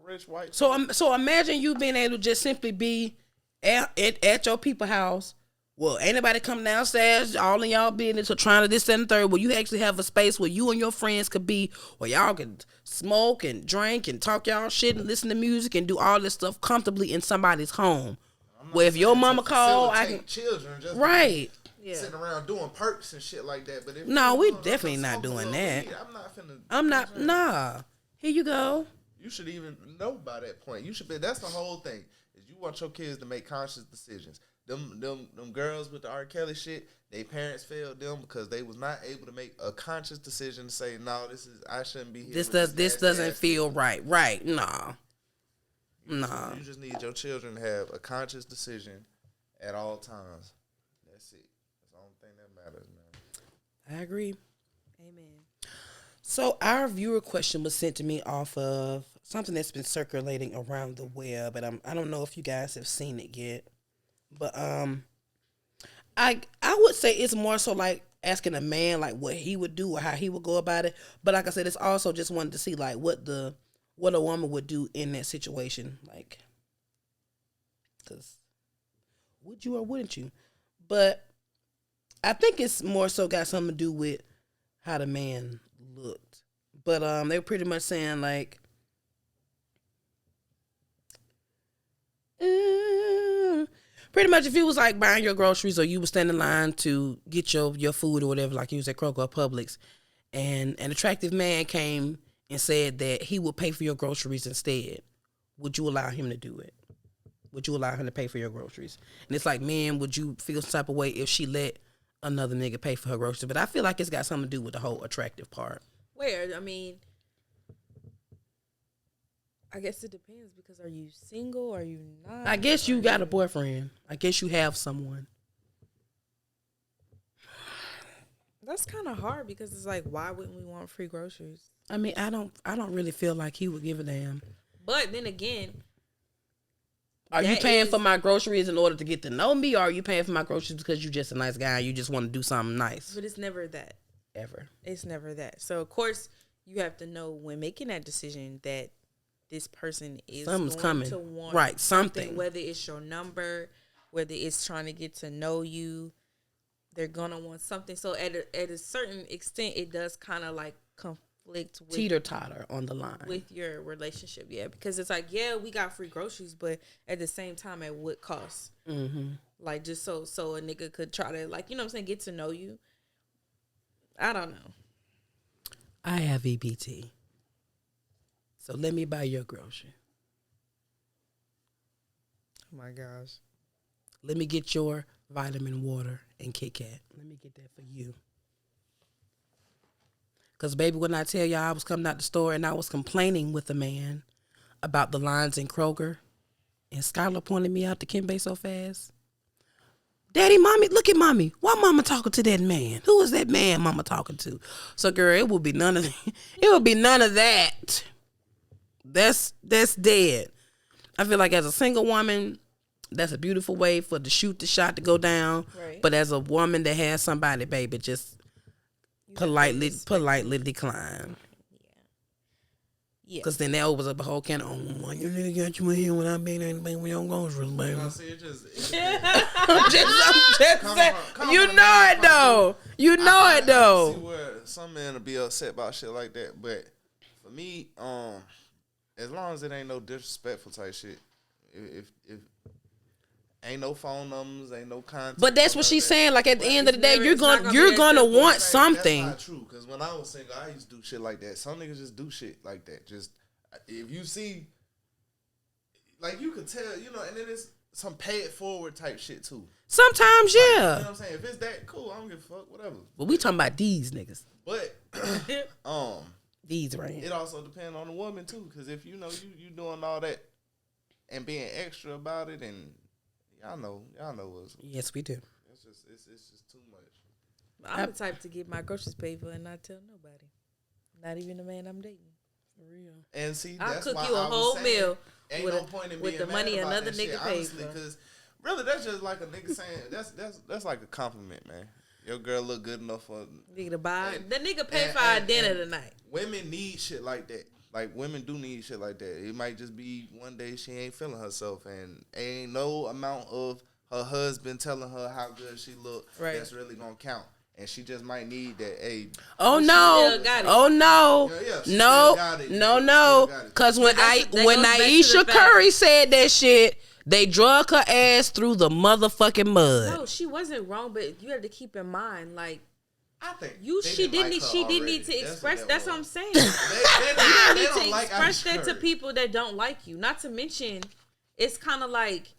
rich white. So imagine you being able to just simply be at your people's house. Well, ain't nobody come downstairs, all in y'all business or trying to this, that, and third. Well, you actually have a space where you and your friends could be, where y'all can smoke and drink and talk y'all shit and listen to music and do all this stuff comfortably in somebody's home. Where if your mama call, I can children just right. Sitting around doing perks and shit like that. But if no, we definitely not doing that. I'm not. Nah. Here you go. You should even know by that point. You should be. That's the whole thing. Is you want your kids to make conscious decisions. Them girls with the R. Kelly shit, their parents failed them because they was not able to make a conscious decision to say, no, I shouldn't be here. This doesn't feel right. Right? Nah. Nah. You just need your children to have a conscious decision at all times. That's it. That's the only thing that matters, man. I agree. Amen. So our viewer question was sent to me off of something that's been circulating around the web, and I don't know if you guys have seen it yet, but I would say it's more so like asking a man like what he would do or how he would go about it. But like I said, it's also just wanted to see like what a woman would do in that situation, like, because would you or wouldn't you? But I think it's more so got something to do with how the man looked. But they were pretty much saying like, pretty much if you was like buying your groceries or you was standing in line to get your food or whatever, like you was at Kroger or Publix, and an attractive man came and said that he would pay for your groceries instead, would you allow him to do it? Would you allow him to pay for your groceries? And it's like, man, would you feel some type of way if she let another nigga pay for her groceries? But I feel like it's got something to do with the whole attractive part. Where? I mean, I guess it depends, because are you single? Are you not? I guess you got a boyfriend. I guess you have someone. That's kind of hard, because it's like, why wouldn't we want free groceries? I mean, I don't really feel like he would give a damn. But then again, are you paying for my groceries in order to get to know me, or are you paying for my groceries because you just a nice guy and you just want to do something nice? But it's never that. Ever. It's never that. So, of course, you have to know when making that decision that this person is something's going coming. To want right, something. Whether it's your number, whether it's trying to get to know you, they're going to want something. So, at a certain extent, it does kind of like conflict with teeter-totter on the line with your relationship. Yeah, because it's like, yeah, we got free groceries, but at the same time, at what cost? Mm-hmm. Like, just so a nigga could try to, like, you know what I'm saying, get to know you. I don't know. I have EBT, so let me buy your grocery. Oh my gosh. Let me get your vitamin water and Kit Kat. Let me get that for you. Because, baby, when I tell y'all I was coming out the store and I was complaining with a man about the lines in Kroger, and Skylar pointed me out to Kimbe so fast. Daddy, mommy, look at mommy. Why mama talking to that man? Who is that man mama talking to? So, girl, it will be none of that. That's dead. I feel like as a single woman, that's a beautiful way for the shot to go down. Right. But as a woman that has somebody, baby, just politely decline. Yeah. Because then that opens up a whole can of, oh, you nigga got you in here when I been anything with your groceries, baby. No, see, I'm just saying. You know it, though. You know it, though. I see where some men will be upset about shit like that, but for me, as long as it ain't no disrespectful type shit, if ain't no phone numbers, ain't no contact. But that's what she's saying. Like, at the end of the day, you're gonna want something. That's not true. Because when I was single, I used to do shit like that. Some niggas just do shit like that. Just if you see, like, you could tell, you know, and then it's some pay it forward type shit too. Sometimes, yeah. Like, you know what I'm saying? If it's that, cool. I don't give a fuck. Whatever. But we talking about these niggas. But these right. It also depends on the woman too. Because if you know you doing all that and being extra about it, and Y'all know what's. Yes, we do. It's just too much. I'm the type to get my groceries paid for and not tell nobody, not even the man I'm dating. For real. And see, I'll that's cook why you a whole meal ain't with no point in with being the money mad about another that shit, nigga paid honestly, for. because really, that's just like a nigga saying that's like a compliment, man. Your girl look good enough for nigga to buy. The nigga pay for our dinner tonight. Women need shit like that. Like, women do need shit like that. It might just be one day she ain't feeling herself, and ain't no amount of her husband telling her how good she look that's really gonna count. And she just might need that. Hey, oh no! Oh no! No! Because when Aisha Curry said that shit, they drug her ass through the motherfucking mud. No, she wasn't wrong, but you have to keep in mind, like, I think she didn't need to express. That's what I'm saying. They don't need to like express that to people that don't like you. Not to mention, it's kind of like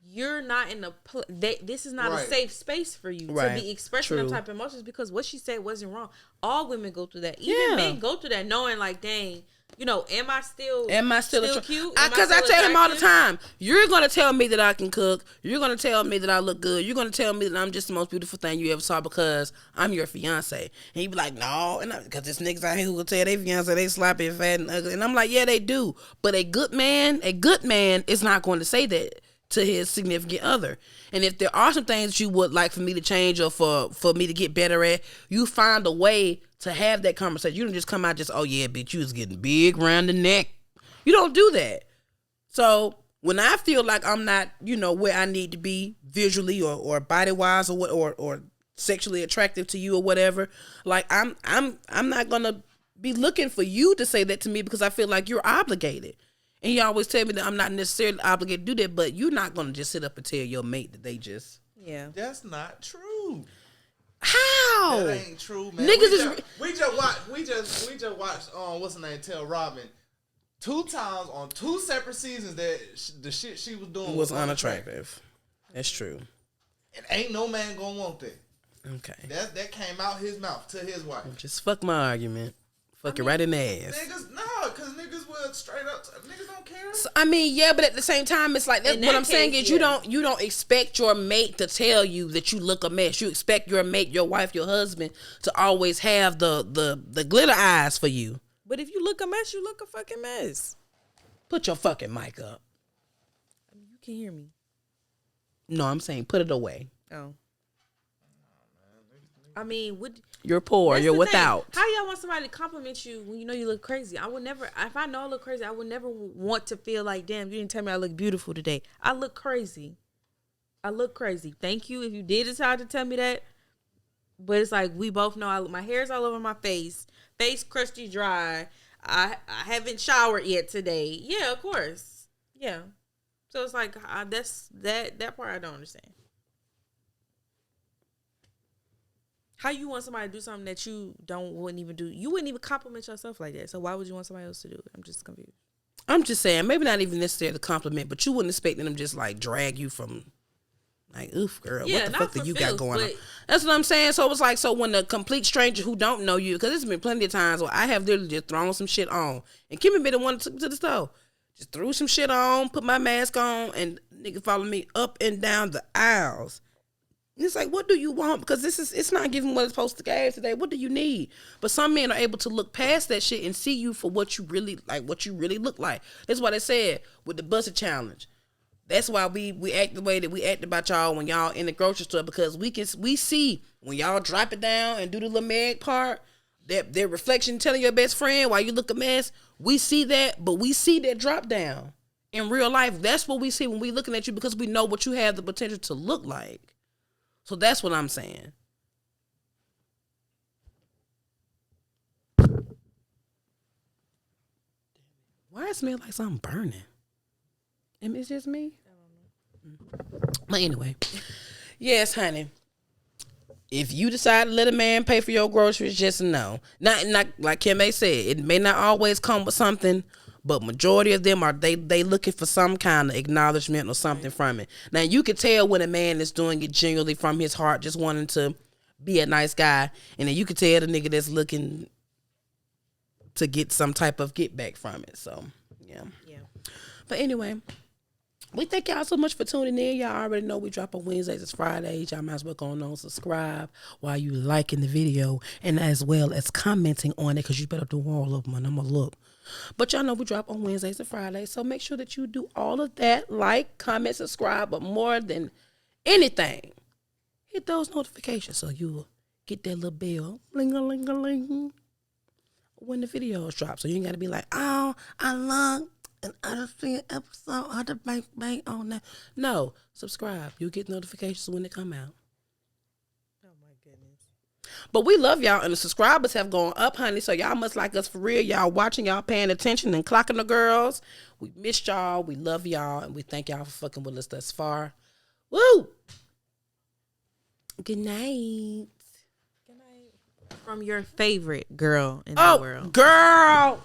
you're not in a this is not a safe space for you to be expressing them type of emotions, because what she said wasn't wrong. All women go through that. Even men go through that, knowing like, dang, you know, am I still cute? Because I tell him all the time, you're going to tell me that I can cook. You're going to tell me that I look good. You're going to tell me that I'm just the most beautiful thing you ever saw because I'm your fiance. And he be like, no, and because there's niggas out here who will tell their fiance they sloppy and fat and ugly. And I'm like, yeah, they do. But a good man is not going to say that to his significant other. And if there are some things that you would like for me to change or for me to get better at, you find a way to have that conversation. You don't just come out just, oh yeah, bitch, you was getting big around the neck. You don't do that. So when I feel like I'm not, you know, where I need to be visually or body wise or sexually attractive to you or whatever, like I'm not gonna be looking for you to say that to me because I feel like you're obligated. And you always tell me that I'm not necessarily obligated to do that, but you're not gonna just sit up and tell your mate that they just. Yeah, that's not true. How? That ain't true, man. Niggas we just watched what's her name, Tell Robin, 2 times on 2 separate seasons that the shit she was doing was unattractive. That's true. And ain't no man gonna want that. Okay. That came out his mouth to his wife. Just fuck my argument. Fuck it right in the ass. Because niggas will straight up. Niggas don't care. So, I mean, yeah, but at the same time, it's like what I'm saying is you don't expect your mate to tell you that you look a mess. You expect your mate, your wife, your husband to always have the glitter eyes for you. But if you look a mess, you look a fucking mess. Put your fucking mic up. You can hear me. No, I'm saying put it away. Oh. I mean, you're poor. You're without. How y'all want somebody to compliment you when you know you look crazy? I would never. If I know I look crazy, I would never want to feel like, damn, you didn't tell me I look beautiful today. I look crazy. Thank you if you did decide to tell me that. But it's like we both know my hair's all over my face crusty dry. I haven't showered yet today. Yeah, of course. Yeah. So it's like that's that part I don't understand. How you want somebody to do something that you wouldn't even do? You wouldn't even compliment yourself like that. So why would you want somebody else to do it? I'm just confused. I'm just saying, maybe not even necessarily a compliment, but you wouldn't expect them to just like drag you from, like, oof, girl, what the fuck do you got going on? That's what I'm saying. So it was like, so when a complete stranger who don't know you, because there's been plenty of times where I have literally just thrown some shit on, and Kimmy been the one that took me to the store, just threw some shit on, put my mask on, and nigga follow me up and down the aisles. It's like, what do you want? Because it's not giving what it's supposed to give today. What do you need? But some men are able to look past that shit and see you for what you really like, what you really look like. That's why they said with the Buster Challenge. That's why we act the way that we act about y'all when y'all in the grocery store, because we see when y'all drop it down and do the little Meg part, that their reflection telling your best friend why you look a mess. We see that, but we see that drop down in real life. That's what we see when we looking at you, because we know what you have the potential to look like. So that's what I'm saying. Why it smell like something burning? And it's just me? I don't know. But anyway. Yes, honey. If you decide to let a man pay for your groceries, just know. Not like Kim A said, it may not always come with something, but majority of them are they looking for some kind of acknowledgement or something from it. Now you can tell when a man is doing it genuinely from his heart, just wanting to be a nice guy, and then you can tell the nigga that's looking to get some type of get back from it. So yeah. But anyway, we thank y'all so much for tuning in. Y'all already know we drop on Wednesdays and Fridays. Y'all might as well go on subscribe while you liking the video, and as well as commenting on it, because you better do all of them and I'm gonna look. But y'all know we drop on Wednesdays and Fridays, so make sure that you do all of that. Like, comment, subscribe, but more than anything, hit those notifications so you'll get that little bell, ling-a-ling-a-ling, when the videos drop. So you ain't got to be like, oh, I love an unofficial episode of the Bang on that. No, subscribe. You'll get notifications when they come out. But we love y'all, and the subscribers have gone up, honey, so y'all must like us for real. Y'all watching, y'all paying attention and clocking the girls. We missed y'all. We love y'all, and we thank y'all for fucking with us thus far. Woo! Good night. Good night. From your favorite girl in the Oh, world. girl.